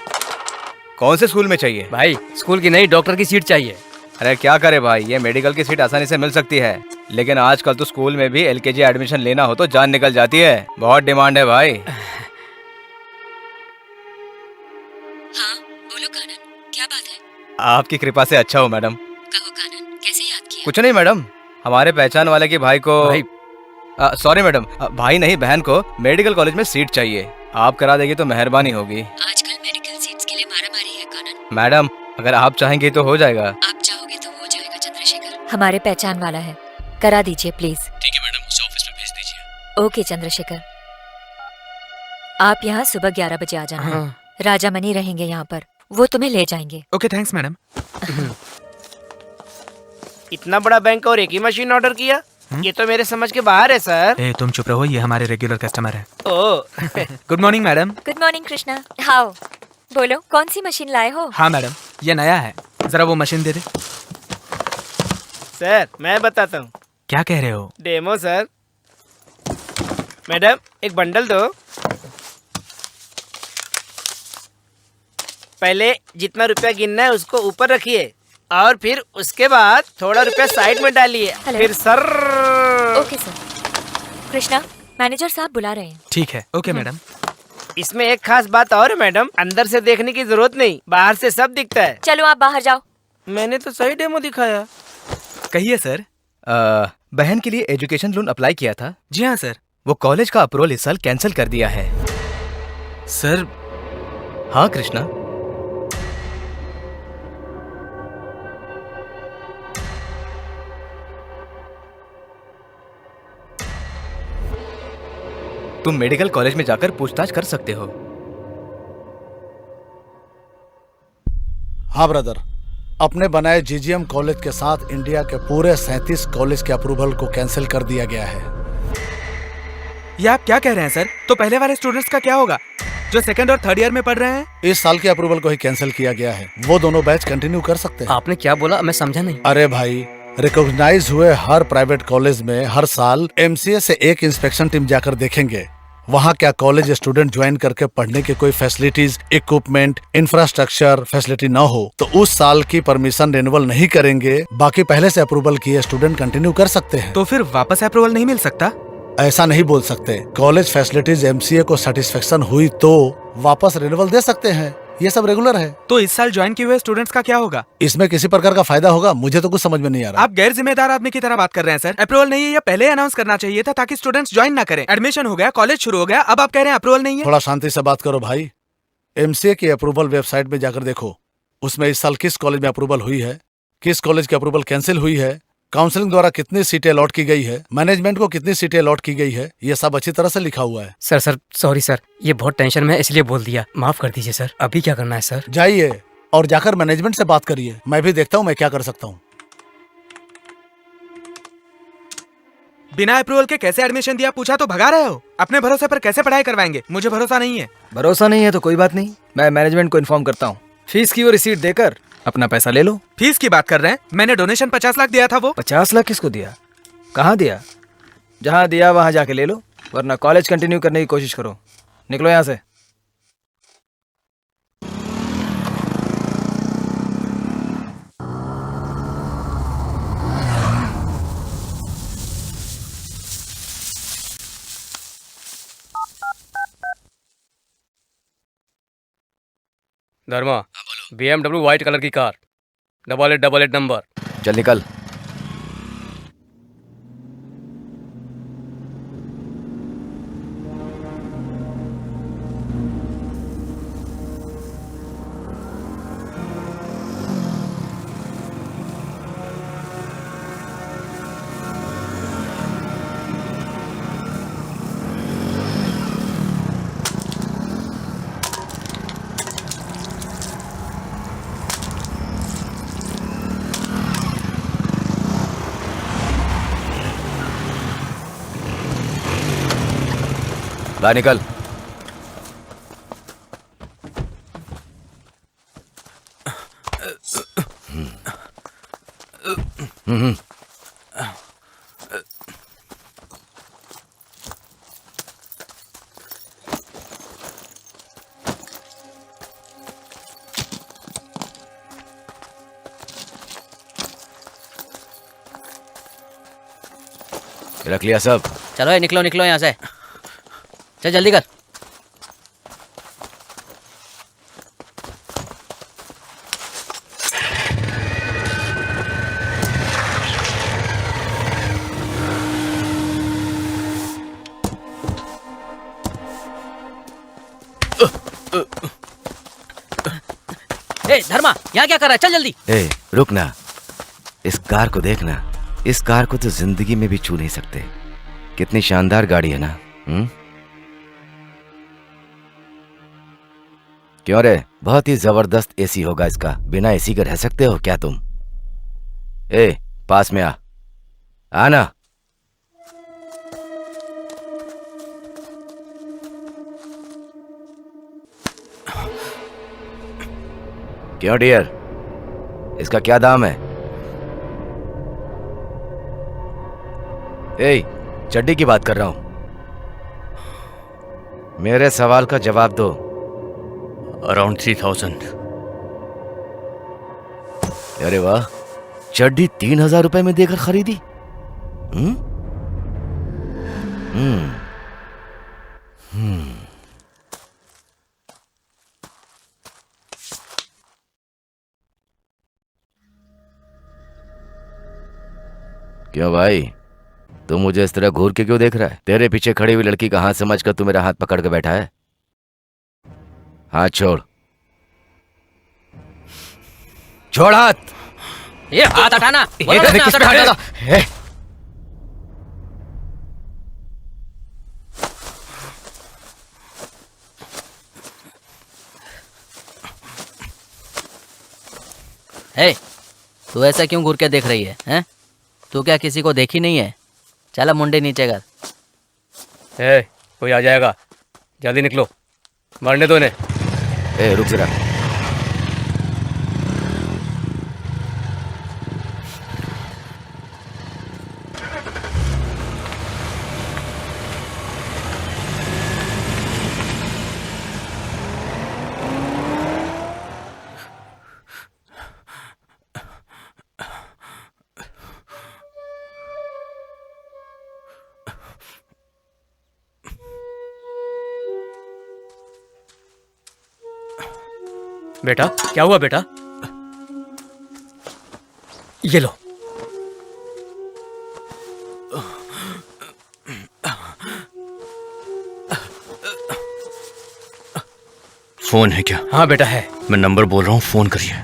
कौन से स्कूल में चाहिए? भाई स्कूल की नहीं, डॉक्टर की सीट चाहिए। अरे क्या करे भाई, ये मेडिकल की सीट आसानी से मिल सकती है, लेकिन आजकल तो स्कूल में भी एलकेजी एडमिशन लेना हो तो जान निकल जाती है। बहुत डिमांड है भाई। हाँ बोलो कानन, क्या बात है? आपकी कृपा से अच्छा हो मैडम। कहो कानन, कैसे याद किया? कुछ नहीं मैडम, हमारे पहचान वाले के भाई को सॉरी मैडम, भाई नहीं बहन को मेडिकल कॉलेज में सीट चाहिए। आप करा देगी तो मेहरबानी होगी। आजकल मेडिकल सीट्स के लिए मारामारी है कानन। मैडम अगर आप चाहेंगे तो हो जाएगा। आप चाहोगे तो हो जाएगा चंद्रशेखर। हमारे पहचान वाला है, करा दीजिए प्लीज। ठीक है मैडम, उसे ऑफिस में भेज दीजिए। ओके चंद्रशेखर, आप यहाँ सुबह 11 बजे आ जाना। राजा मनी रहेंगे यहाँ पर, वो तुम्हें ले जाएंगे। Okay thanks madam. इतना बड़ा बैंक और एक ही मशीन ऑर्डर किया, ये तो मेरे समझ के बाहर है सर। ए, तुम चुप रहो, ये हमारे रेगुलर कस्टमर है। Oh good morning madam. Good morning Krishna. How, बोलो कौन सी मशीन लाए हो? हाँ मैडम, ये नया है, जरा वो मशीन दे दे। सर मैं बताता हूँ। क्या कह रहे हो? Demo sir. मैडम एक बंडल दो। पहले जितना रुपया गिनना है उसको ऊपर रखिए और फिर उसके बाद थोड़ा रुपया साइड में डालिए। फिर sir. Okay sir. Krishna, manager साहब बुला रहे हैं। ठीक है, ओके मैडम। इसमें एक खास बात और है मैडम, अंदर से देखने की जरूरत नहीं, बाहर से सब दिखता है। चलो आप बाहर जाओ। मैंने तो सही डेमो दिखाया। कहिए सर। बहन के लिए एजुकेशन लोन अप्लाई किया था। जी हाँ सर। वो कॉलेज का अप्रूवल इस साल कैंसिल कर दिया है। सर। हाँ कृष्णा, तुम मेडिकल कॉलेज में जाकर पूछताछ कर सकते हो। हाँ ब्रदर, अपने बनाए जीजीएम कॉलेज के साथ इंडिया के पूरे 37 कॉलेज के अप्रूवल को कैंसिल कर दिया गया है। ये आप क्या कह रहे हैं सर? तो पहले वाले स्टूडेंट्स का क्या होगा जो सेकंड और थर्ड ईयर में पढ़ रहे हैं? इस साल के अप्रूवल को ही कैंसिल किया गया है। वो दोनों बैच कंटिन्यू कर सकते हैं। आपने क्या बोला, मैं समझा नहीं। अरे भाई, रिकॉग्नाइज हुए हर प्राइवेट कॉलेज में हर साल एमसीए से एक इंस्पेक्शन टीम जाकर देखेंगे वहाँ क्या कॉलेज स्टूडेंट ज्वाइन करके पढ़ने के कोई फैसिलिटीज, इक्विपमेंट, इंफ्रास्ट्रक्चर फैसिलिटी न हो तो उस साल की परमिशन रिन्यूअल नहीं करेंगे। बाकी पहले से अप्रूवल किए स्टूडेंट कंटिन्यू कर सकते हैं। तो फिर वापस अप्रूवल नहीं मिल सकता? ऐसा नहीं बोल सकते। कॉलेज फैसिलिटीज एमसीए को सेटिस्फेक्शन हुई तो वापस रिन्यूअल दे सकते हैं। ये सब रेगुलर है। तो इस साल ज्वाइन किए हुए स्टूडेंट्स का क्या होगा? इसमें किसी प्रकार का फायदा होगा? मुझे तो कुछ समझ में नहीं आ रहा। आप गैर जिम्मेदार आदमी की तरह बात कर रहे हैं सर। अप्रूवल नहीं है, ये पहले अनाउंस करना चाहिए था ताकि स्टूडेंट्स ज्वाइन ना करें। एडमिशन हो गया, कॉलेज शुरू हो गया, अब आप कह रहे हैं अप्रूवल नहीं है। थोड़ा शांति से बात करो भाई। एमसीए की अप्रूवल वेबसाइट में जाकर देखो, उसमें इस साल किस कॉलेज में अप्रूवल हुई है, किस कॉलेज की अप्रूवल कैंसिल हुई है, काउंसलिंग द्वारा कितनी सीटें अलॉट की गई है, मैनेजमेंट को कितनी सीटें अलॉट की गई है, ये सब अच्छी तरह से लिखा हुआ है। सर सॉरी सर, ये बहुत टेंशन में है इसलिए बोल दिया, माफ कर दीजिए सर। अभी क्या करना है सर? जाइए और जाकर मैनेजमेंट से बात करिए। मैं भी देखता हूँ मैं क्या कर सकता हूँ। बिना अप्रूवल के कैसे एडमिशन दिया पूछा तो भगा रहे हो। अपने भरोसे पर कैसे पढ़ाई करवाएंगे? मुझे भरोसा नहीं है। भरोसा नहीं है तो कोई बात नहीं, मैं मैनेजमेंट को इन्फॉर्म करता हूँ। फीस की वो रिसीट देकर अपना पैसा ले लो। फीस की बात कर रहे हैं? मैंने डोनेशन 50 लाख दिया था। वो 50 लाख किसको दिया? कहाँ दिया? जहाँ दिया वहां जाके ले लो, वरना कॉलेज कंटिन्यू करने की कोशिश करो। निकलो यहाँ से। धर्मा, BMW व्हाइट कलर की कार, 8888 नंबर। चल निकल। बाहर निकल। रख लिया सब? चलो ये निकलो निकलो यहाँ से, चल जल्दी कर। ए धर्मा, यहाँ क्या कर रहा है? चल जल्दी। ए रुक ना, इस कार को देखना। इस कार को तो जिंदगी में भी छू नहीं सकते। कितनी शानदार गाड़ी है ना। क्यों रे, बहुत ही जबरदस्त एसी होगा इसका। बिना एसी के रह सकते हो क्या तुम? ए पास में आ ना। क्यों डियर, इसका क्या दाम है? ए चड्डी की बात कर रहा हूं। मेरे सवाल का जवाब दो। अराउंड 3000। अरे वाह, चड्डी 3000 रुपए में देकर खरीदी? क्यों भाई, तू मुझे इस तरह घूर के क्यों देख रहा है? तेरे पीछे खड़ी हुई लड़की का हाथ समझकर तू मेरा हाथ पकड़ के बैठा है? हाथ छोड़, छोड़ हाथ। ये हाथ हटाना। तू ऐसा क्यों घूर के देख रही है? हैं? तू क्या किसी को देखी नहीं है? चला मुंडे नीचे कर। कोई आ जाएगा, जल्दी निकलो, मारने दो इन्हें। रुक जरा। बेटा क्या हुआ बेटा? ये लो। फोन है क्या? हाँ बेटा है। मैं नंबर बोल रहा हूँ, फोन करिए।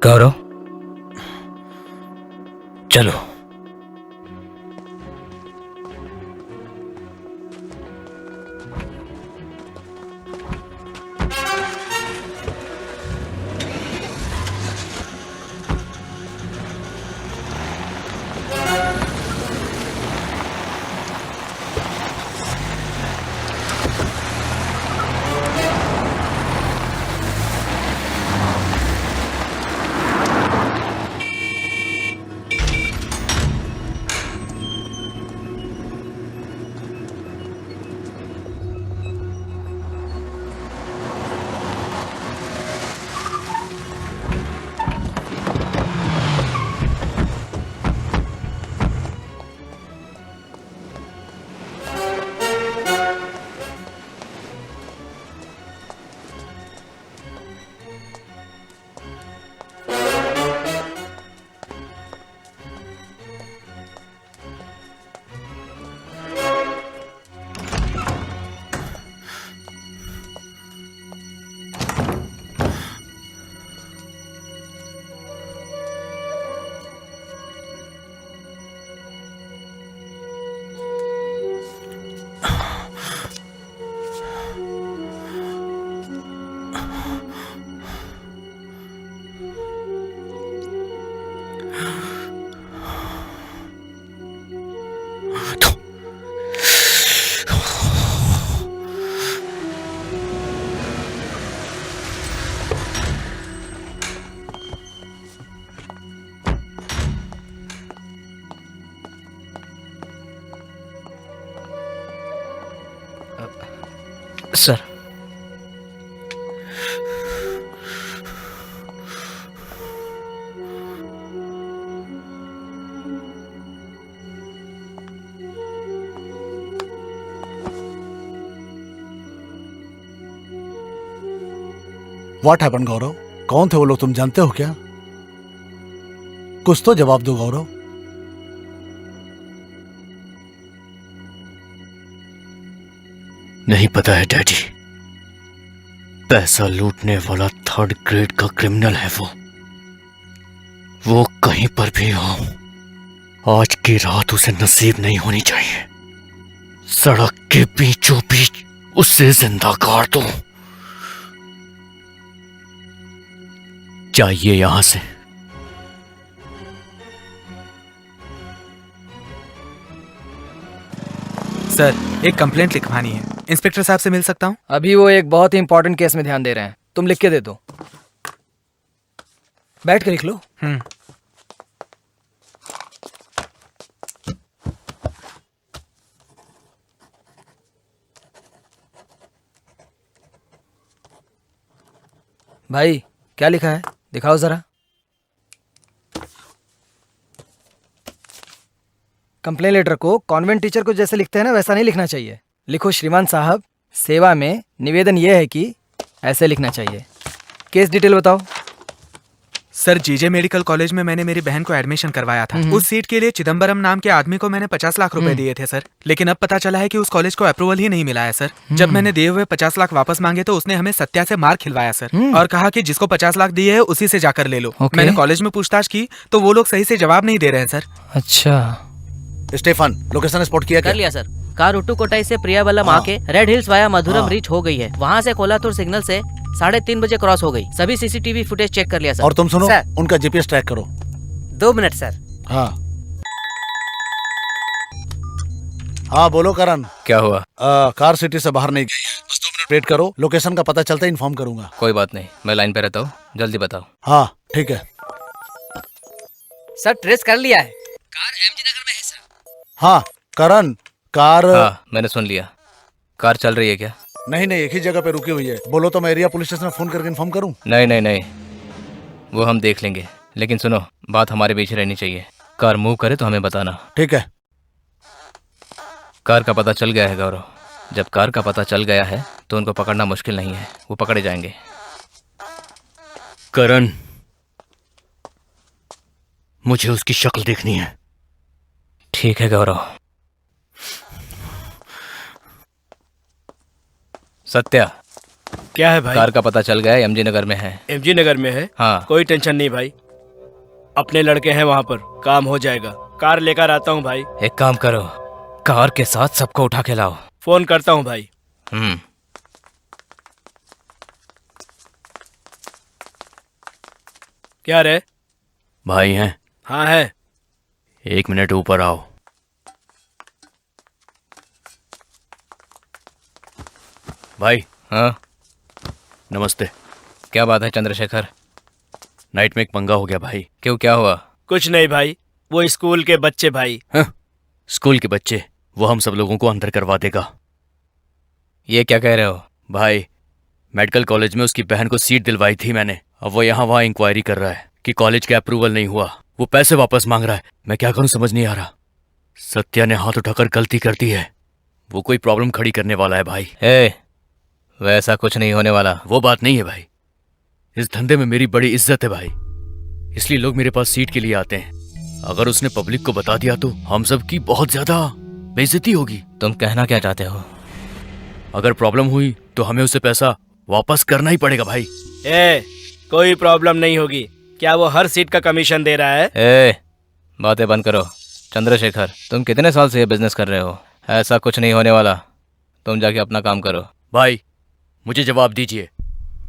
गौरव चलो। व्हाट हैपन गौरव? कौन थे वो लोग, तुम जानते हो क्या? कुछ तो जवाब दो गौरव। नहीं पता है डैडी। पैसा लूटने वाला 3rd ग्रेड का क्रिमिनल है वो कहीं पर भी हो, आज की रात उसे नसीब नहीं होनी चाहिए। सड़क के बीचों बीच उसे जिंदा गाड़ दो। चाहिए यहां से। सर, एक कंप्लेंट लिखवानी है। इंस्पेक्टर साहब से मिल सकता हूँ? अभी वो एक बहुत ही इंपॉर्टेंट केस में ध्यान दे रहे हैं, तुम लिख के दे दो। बैठ के लिख लो। भाई क्या लिखा है, दिखाओ जरा। कंप्लेन लेटर को कॉन्वेंट टीचर को जैसे लिखते हैं ना, वैसा नहीं लिखना चाहिए। लिखो श्रीमान साहब, सेवा में निवेदन यह है कि ऐसे लिखना चाहिए। केस डिटेल बताओ। सर, जीजे मेडिकल कॉलेज में मैंने मेरी बहन को एडमिशन करवाया था। उस सीट के लिए चिदम्बरम नाम के आदमी को मैंने 50 लाख रुपए दिए थे सर, लेकिन अब पता चला है कि उस कॉलेज को अप्रूवल ही नहीं मिला है सर। जब मैंने दिए हुए 50 लाख वापस मांगे तो उसने हमें सत्या से मार खिलवाया सर, और कहा कि जिसको 50 लाख दिए है उसी से जाकर ले लो। मैंने कॉलेज में पूछताछ की तो वो लोग सही से जवाब नहीं दे रहे हैं सर। अच्छा, स्टेफन, लोकेशन स्पॉट किया क्या? कर लिया सर। कार उट्टुकोटाई से प्रियावलम आके रेड हिल्स वाया मधुरम रीच हो गई है। वहाँ से कोलातुर सिग्नल से 3:30 बजे क्रॉस हो गई। सभी सीसीटीवी फुटेज चेक कर लिया सर। और तुम सुनो, सर। उनका जीपीएस ट्रैक करो। 2 मिनट सर। हाँ हाँ, बोलो करण। क्या हुआ? कार सिटी से बाहर नहीं गई है, बस 2 मिनट वेट करो, लोकेशन का पता चलता है इन्फॉर्म करूंगा। कोई बात नहीं, मैं लाइन पे रहता हूँ, जल्दी बताओ। हाँ ठीक है। सर ट्रेस कर लिया है, कार एमजी नगर में है सर। हाँ करण, कार। हाँ, मैंने सुन लिया। कार चल रही है क्या? नहीं नहीं, एक ही जगह पे रुकी हुई है। बोलो तो मैं एरिया पुलिस स्टेशन में फोन करके इन्फॉर्म करूं? नहीं नहीं नहीं, वो हम देख लेंगे, लेकिन सुनो, बात हमारे बीच रहनी चाहिए। कार मूव करे तो हमें बताना। ठीक है। कार का पता चल गया है गौरव। जब कार का पता चल गया है तो उनको पकड़ना मुश्किल नहीं है, वो पकड़े जाएंगे। करण, मुझे उसकी शक्ल देखनी है। ठीक है गौरव। सत्या, क्या है भाई? कार का पता चल गया है, एमजी नगर में है। एमजी नगर में है? हाँ। कोई टेंशन नहीं भाई, अपने लड़के हैं वहाँ पर, काम हो जाएगा। कार लेकर आता हूँ भाई। एक काम करो, कार के साथ सबको उठा के लाओ। फोन करता हूँ भाई। क्या रे? भाई हैं? हाँ है। 1 मिनट ऊपर आओ। भाई। हाँ नमस्ते। क्या बात है चंद्रशेखर? नाइट में एक पंगा हो गया भाई। क्यों, क्या हुआ? कुछ नहीं भाई, वो स्कूल के बच्चे भाई। हाँ? स्कूल के बच्चे? वो हम सब लोगों को अंदर करवा देगा। ये क्या कह रहे हो? भाई, मेडिकल कॉलेज में उसकी बहन को सीट दिलवाई थी मैंने। अब वो यहाँ वहाँ इंक्वायरी कर रहा है कि कॉलेज के अप्रूवल नहीं हुआ, वो पैसे वापस मांग रहा है। मैं क्या करूं समझ नहीं आ रहा। सत्या ने हाथ उठाकर गलती कर दी है, वो कोई प्रॉब्लम खड़ी करने वाला है भाई। वैसा कुछ नहीं होने वाला। वो बात नहीं है भाई, इस धंधे में मेरी बड़ी इज्जत है भाई, इसलिए लोग मेरे पास सीट के लिए आते हैं। अगर उसने पब्लिक को बता दिया तो हम सब की बहुत ज्यादा बेइज्जती होगी। तुम कहना क्या चाहते हो? अगर प्रॉब्लम हुई तो हमें उसे पैसा वापस करना ही पड़ेगा भाई। कोई प्रॉब्लम नहीं होगी। क्या वो हर सीट का कमीशन दे रहा है? बातें बंद करो। चंद्रशेखर, तुम कितने साल से ये बिजनेस कर रहे हो? ऐसा कुछ नहीं होने वाला, तुम जाके अपना काम करो। भाई मुझे जवाब दीजिए,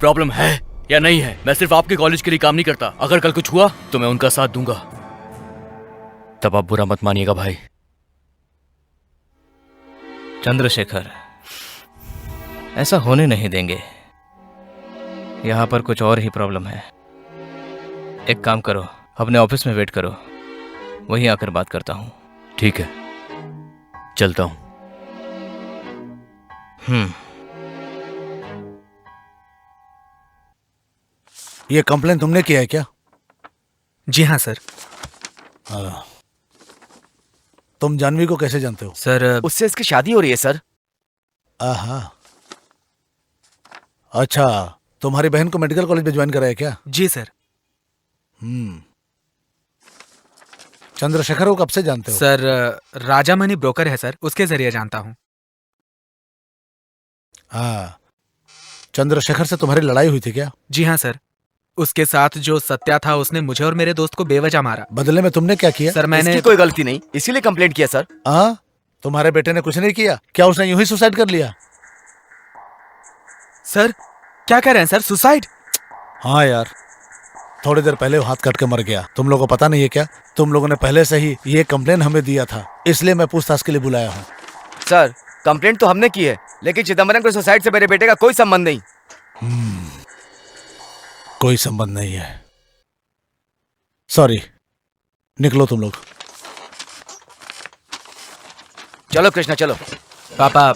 प्रॉब्लम है या नहीं है? मैं सिर्फ आपके कॉलेज के लिए काम नहीं करता, अगर कल कुछ हुआ तो मैं उनका साथ दूंगा। तब आप बुरा मत मानिएगा भाई। चंद्रशेखर, ऐसा होने नहीं देंगे। यहाँ पर कुछ और ही प्रॉब्लम है। एक काम करो, अपने ऑफिस में वेट करो, वहीं आकर बात करता हूँ। ठीक है, चलता हूँ। ये कंप्लेन तुमने किया है क्या? जी हाँ सर। तुम जानवी को कैसे जानते हो? सर, उससे इसकी शादी हो रही है सर। आहा, अच्छा, तुम्हारी बहन को मेडिकल कॉलेज में ज्वाइन कराया क्या? जी सर। चंद्रशेखर को कब से जानते हो? सर राजामणि ब्रोकर है सर, उसके जरिए जानता हूँ। हाँ, चंद्रशेखर से तुम्हारी लड़ाई हुई थी क्या? जी हाँ सर, उसके साथ जो सत्या था उसने मुझे और मेरे दोस्त को बेवजह मारा। बदले में तुमने क्या किया? सर मैंने इसकी कोई गलती नहीं, इसीलिए कंप्लेंट किया सर। हाँ, तुम्हारे बेटे ने कुछ नहीं किया क्या? उसने यूं ही सुसाइड कर लिया? सर क्या कह रहे हैं सर, सुसाइड? हाँ यार, थोड़ी देर पहले वो हाथ कट के मर गया। तुम लोगों को पता नहीं है क्या? तुम लोगों ने पहले से ही ये कंप्लेन हमें दिया था, इसलिए मैं पूछताछ के लिए बुलाया हूँ। सर कंप्लेंट तो हमने की है, लेकिन चिदम्बरम के सुसाइड से मेरे बेटे का कोई संबंध नहीं। कोई संबंध नहीं है। सॉरी, निकलो तुम लोग। चलो कृष्णा चलो। पापा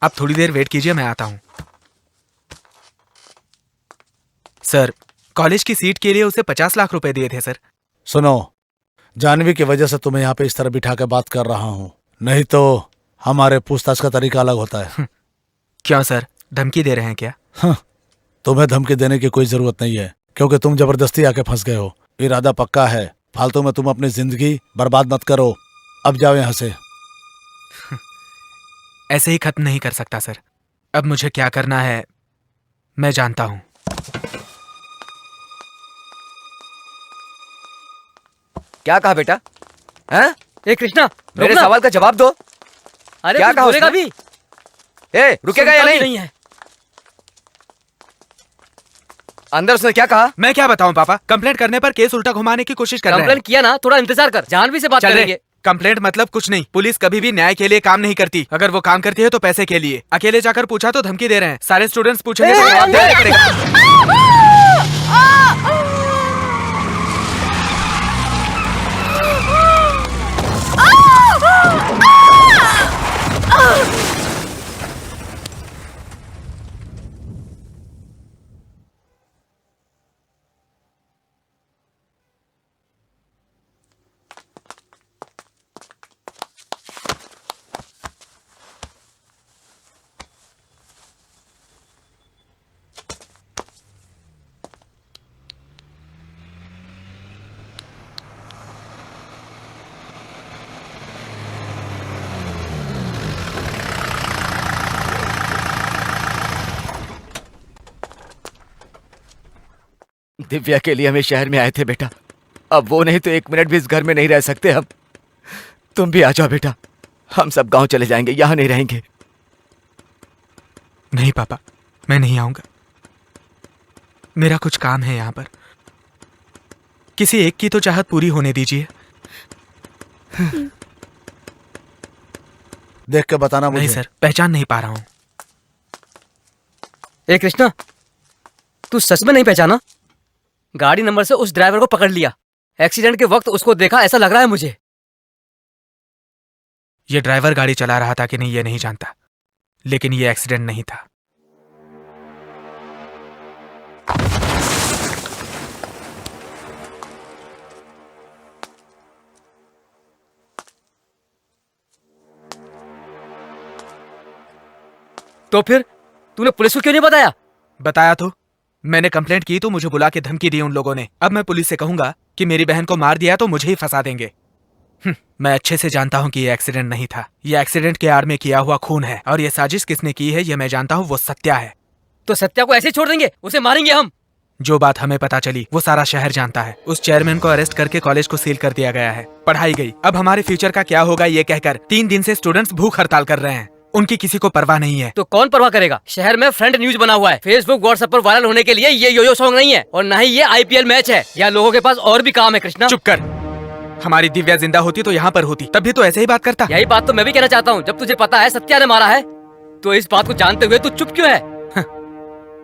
आप थोड़ी देर वेट कीजिए, मैं आता हूँ। सर कॉलेज की सीट के लिए उसे 50 लाख रुपए दिए थे सर। सुनो, जानवी की वजह से तुम्हें यहाँ पे इस तरह बिठा के बात कर रहा हूँ, नहीं तो हमारे पूछताछ का तरीका अलग होता है। क्यों सर, धमकी दे रहे हैं क्या? तुम्हें धमकी देने की कोई जरूरत नहीं है, क्योंकि तुम जबरदस्ती आके फंस गए हो। इरादा पक्का है, फालतू में तुम अपनी जिंदगी बर्बाद मत करो। अब जाओ यहाँ से। ऐसे ही खत्म नहीं कर सकता सर। अब मुझे क्या करना है मैं जानता हूँ। क्या कहा बेटा? हैं? ए कृष्णा, मेरे सवाल का जवाब दो। अरे क्या कुछ कहा बोलेगा उसने? भी? ए रुकेगा या सुनता भी नहीं? है। अंदर उसने क्या कहा? मैं क्या बताऊं पापा, कंप्लेंट करने पर केस उल्टा घुमाने की कोशिश कर रहे हैं। कंप्लेंट किया ना, थोड़ा इंतजार कर, जानवी से बात चल करेंगे। कंप्लेंट मतलब कुछ नहीं। पुलिस कभी भी न्याय के लिए काम नहीं करती। अगर वो काम करती है तो पैसे के लिए। अकेले जाकर पूछा तो धमकी दे रहे हैं। सारे स्टूडेंट्स पूछेंगे तो जवाब देना पड़ेगा। दिव्या के लिए हमें शहर में आए थे बेटा। अब वो नहीं तो एक मिनट भी इस घर में नहीं रह सकते हम। तुम भी आ जाओ बेटा, हम सब गांव चले जाएंगे, यहाँ नहीं रहेंगे। नहीं पापा, मैं नहीं आऊंगा। मेरा कुछ काम है यहाँ पर। किसी एक की तो चाहत पूरी होने दीजिए। देख के बताना मुझे। नहीं सर, पहचान नहीं पा रहा हूँ। ए कृष्णा, तू सच में नहीं पहचाना? गाड़ी नंबर से उस ड्राइवर को पकड़ लिया। एक्सीडेंट के वक्त उसको देखा ऐसा लग रहा है मुझे। ये ड्राइवर गाड़ी चला रहा था कि नहीं ये नहीं जानता, लेकिन ये एक्सीडेंट नहीं था। तो फिर तूने पुलिस को क्यों नहीं बताया? बताया तो मैंने कंप्लेंट की तो मुझे बुला के धमकी दी उन लोगों ने। अब मैं पुलिस से कहूंगा कि मेरी बहन को मार दिया तो मुझे ही फंसा देंगे। मैं अच्छे से जानता हूँ कि ये एक्सीडेंट नहीं था। ये एक्सीडेंट के आड़ में किया हुआ खून है, और ये साजिश किसने की है ये मैं जानता हूँ, वो सत्या है। तो सत्या को ऐसे ही छोड़ देंगे? उसे मारेंगे हम? जो बात हमें पता चली वो सारा शहर जानता है। उस चेयरमैन को अरेस्ट करके कॉलेज को सील कर दिया गया है। पढ़ाई गई। अब हमारे फ्यूचर का क्या होगा ये कहकर 3 दिन से स्टूडेंट्स भूख हड़ताल कर रहे हैं। उनकी किसी को परवाह नहीं है। तो कौन परवाह करेगा? शहर में फ्रंट न्यूज बना हुआ है। फेसबुक व्हाट्सएप पर वायरल होने के लिए ये योयो सॉन्ग नहीं है, और ना ही ये IPL मैच है। यहाँ लोगों के पास और भी काम है। कृष्णा चुप कर। हमारी दिव्या जिंदा होती तो यहाँ पर होती, तब भी तो ऐसे ही बात करता। यही बात तो मैं भी कहना चाहता हूँ। जब तुझे पता है सत्या ने मारा है, तो इस बात को जानते हुए तू चुप क्यों है?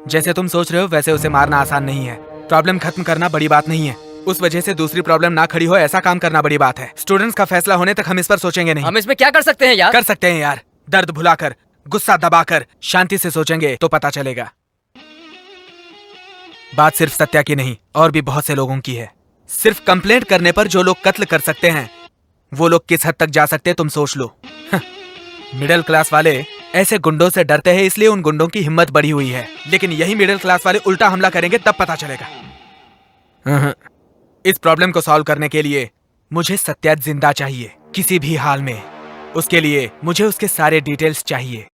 जैसे तुम सोच रहे हो वैसे उसे मारना आसान नहीं है। प्रॉब्लम खत्म करना बड़ी बात नहीं है, उस वजह से दूसरी प्रॉब्लम ना खड़ी हो ऐसा काम करना बड़ी बात है। स्टूडेंट्स का फैसला होने तक हम इस पर सोचेंगे नहीं। हम इसमें क्या कर सकते हैं यार? कर सकते हैं यार, दर्द भुलाकर, गुस्सा दबाकर, शांति से सोचेंगे तो पता चलेगा। बात सिर्फ सत्या की नहीं, और भी बहुत से लोगों की है। सिर्फ कंप्लेंट करने पर जो लोग कत्ल कर सकते हैं वो लोग किस हद तक जा सकते तुम सोच लो। मिडिल क्लास वाले ऐसे गुंडों से डरते हैं इसलिए उन गुंडों की हिम्मत बढ़ी हुई है, लेकिन यही मिडिल क्लास वाले उल्टा हमला करेंगे तब पता चलेगा। इस प्रॉब्लम को सॉल्व करने के लिए मुझे सत्या जिंदा चाहिए, किसी भी हाल में। उसके लिए मुझे उसके सारे डिटेल्स चाहिए।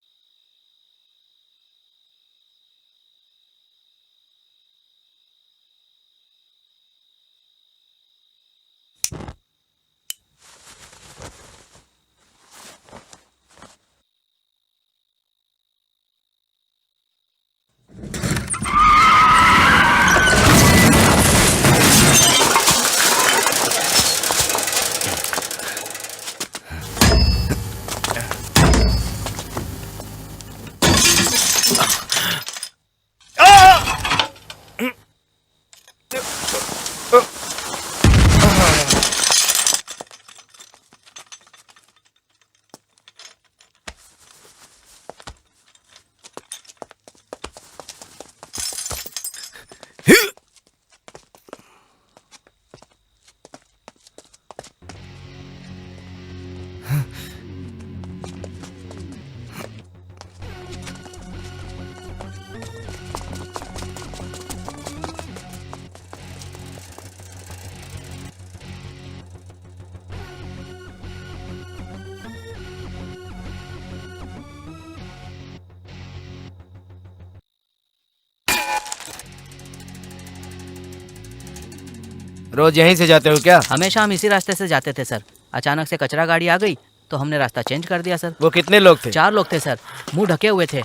रोज यहीं से जाते हो क्या? हमेशा हम इसी रास्ते से जाते थे सर। अचानक से कचरा गाड़ी आ गई तो हमने रास्ता चेंज कर दिया सर। वो कितने लोग थे? 4 लोग थे सर, मुंह ढके हुए थे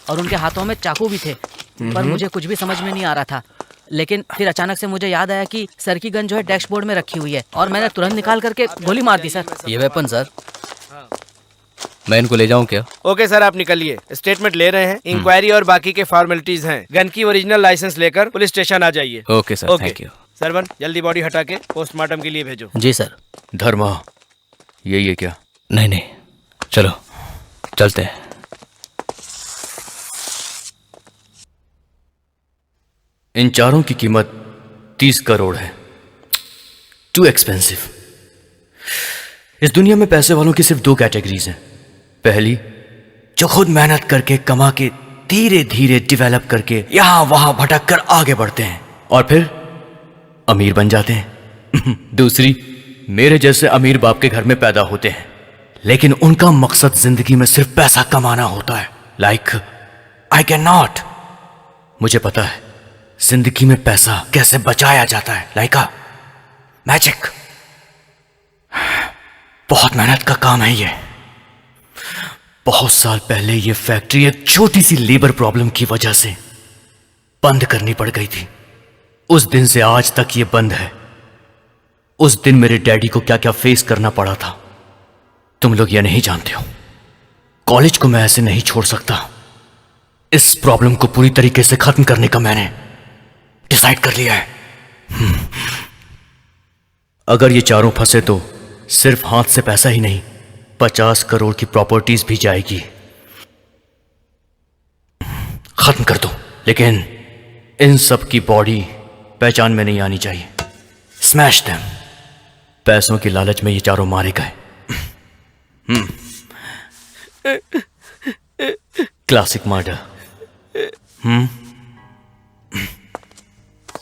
और उनके हाथों में चाकू भी थे, पर मुझे कुछ भी समझ में नहीं आ रहा था। लेकिन फिर अचानक से मुझे याद आया कि सर की गन जो है डैशबोर्ड में रखी हुई है और मैंने तुरंत निकाल करके गोली मार दी सर। ये वेपन सर, मैं इनको ले जाऊं क्या? ओके सर, आप निकलिए। स्टेटमेंट ले रहे हैं, इंक्वायरी और बाकी के फॉर्मेलिटीज हैं। गन की ओरिजिनल लाइसेंस लेकर पुलिस स्टेशन आ जाइए। Okay sir, thank you. Sarwan, जल्दी बॉडी हटा के पोस्टमार्टम के लिए भेजो। जी सर। धर्मा, यही है क्या? नहीं, चलो चलते हैं। इन चारों की कीमत 30 करोड़ है। Too expensive. इस दुनिया में पैसे वालों की सिर्फ 2 कैटेगरीज हैं। पहली, जो खुद मेहनत करके कमा के धीरे धीरे डेवलप करके यहां वहां भटक कर आगे बढ़ते हैं और फिर अमीर बन जाते हैं। दूसरी, मेरे जैसे अमीर बाप के घर में पैदा होते हैं, लेकिन उनका मकसद जिंदगी में सिर्फ पैसा कमाना होता है। Like I can not. मुझे पता है जिंदगी में पैसा कैसे बचाया जाता है, लाइक अ मैजिक। बहुत मेहनत का काम है ये। बहुत साल पहले ये फैक्ट्री एक छोटी सी लेबर प्रॉब्लम की वजह से बंद करनी पड़ गई थी। उस दिन से आज तक ये बंद है। उस दिन मेरे डैडी को क्या क्या फेस करना पड़ा था तुम लोग ये नहीं जानते हो। कॉलेज को मैं ऐसे नहीं छोड़ सकता। इस प्रॉब्लम को पूरी तरीके से खत्म करने का मैंने डिसाइड कर लिया है। अगर ये चारों फंसे तो सिर्फ हाथ से पैसा ही नहीं, 50 करोड़ की प्रॉपर्टीज भी जाएगी। खत्म कर दो, लेकिन इन सब की बॉडी पहचान में नहीं आनी चाहिए। Smash them. पैसों की लालच में ये चारों मारे गए। Classic murder.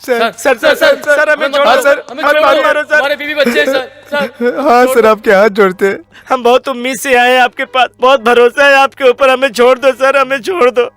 सर हमें छोड़ो सर, हमें मारो सर, हमारे बीवी बच्चे सर। हाँ सर, आपके हाथ जोड़ते हैं। हम बहुत उम्मीद से आए हैं आपके पास, बहुत भरोसा है आपके ऊपर। हमें छोड़ दो सर, हमें छोड़ दो।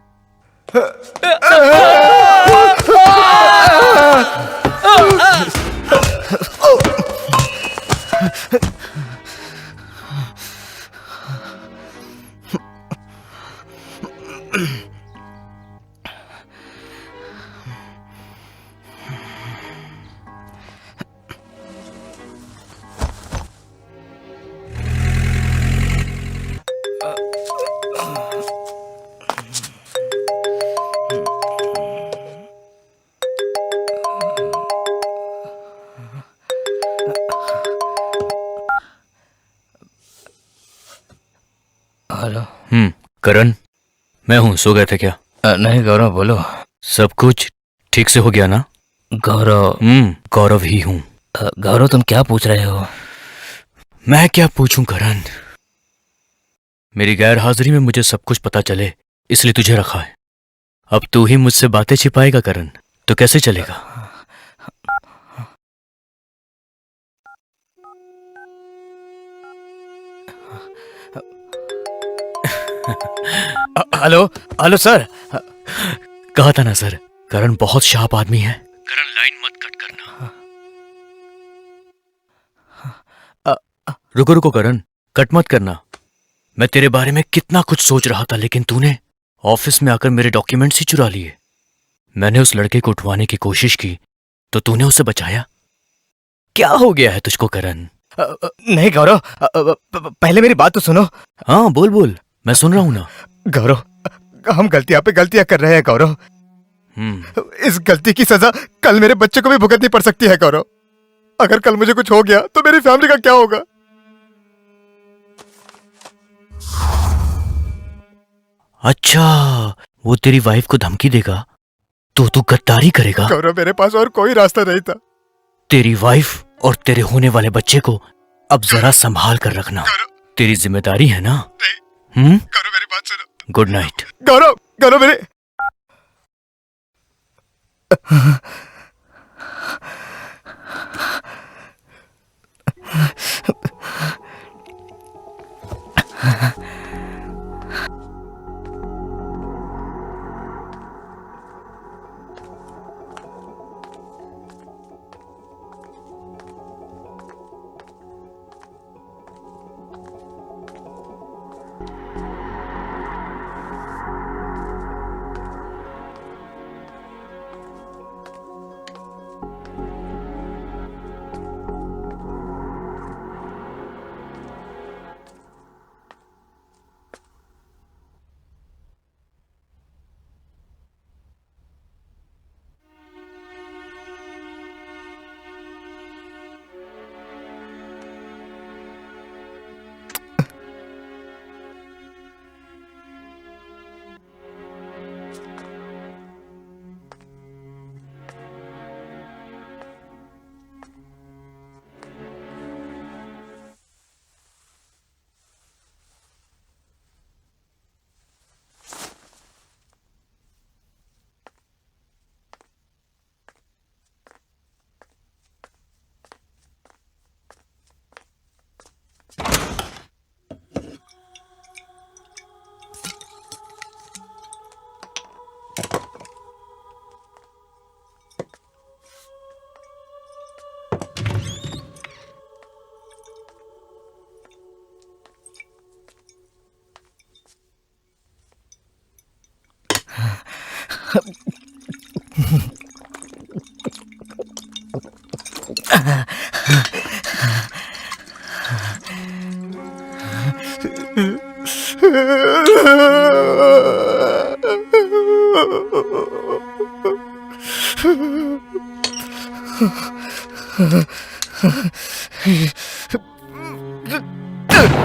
हेलो। करण, मैं हूं। सो गए थे क्या? नहीं गौरव, बोलो। सब कुछ ठीक से हो गया ना? गौरव। गौरव ही हूं। गौरव, तुम क्या पूछ रहे हो? मैं क्या पूछूं करण? मेरी गैर हाजिरी में मुझे सब कुछ पता चले, इसलिए तुझे रखा है। अब तू ही मुझसे बातें छिपाएगा करण, तो कैसे चलेगा? Hello hello sir. कहा था ना सर, करण बहुत शार्प आदमी है। करण लाइन मत कट करना। रुको रुको करण, कट मत करना। मैं तेरे बारे में कितना कुछ सोच रहा था, लेकिन तूने ऑफिस में आकर मेरे डॉक्यूमेंट्स ही चुरा लिए। मैंने उस लड़के को उठवाने की कोशिश की तो तूने उसे बचाया। क्या हो गया है तुझको करण? नहीं गौरव, पहले मेरी बात तो सुनो। हाँ बोल बोल, मैं सुन रहा हूं ना। गौरव, हम गलतियां पे गलतियां कर रहे हैं गौरव। इस गलती की सजा कल मेरे बच्चे को भी भुगतनी पड़ सकती है गौरव। अगर कल मुझे कुछ हो गया तो मेरी फैमिली का क्या होगा? अच्छा, वो तेरी वाइफ को धमकी देगा तो तू गद्दारी करेगा? गौरव, मेरे पास और कोई रास्ता नहीं था। तेरी वाइफ और तेरे होने वाले बच्चे को अब जरा संभाल कर रखना, तेरी जिम्मेदारी है ना? गौरव, मेरी बात सुनो। Good night. गौरव, गौरव मेरे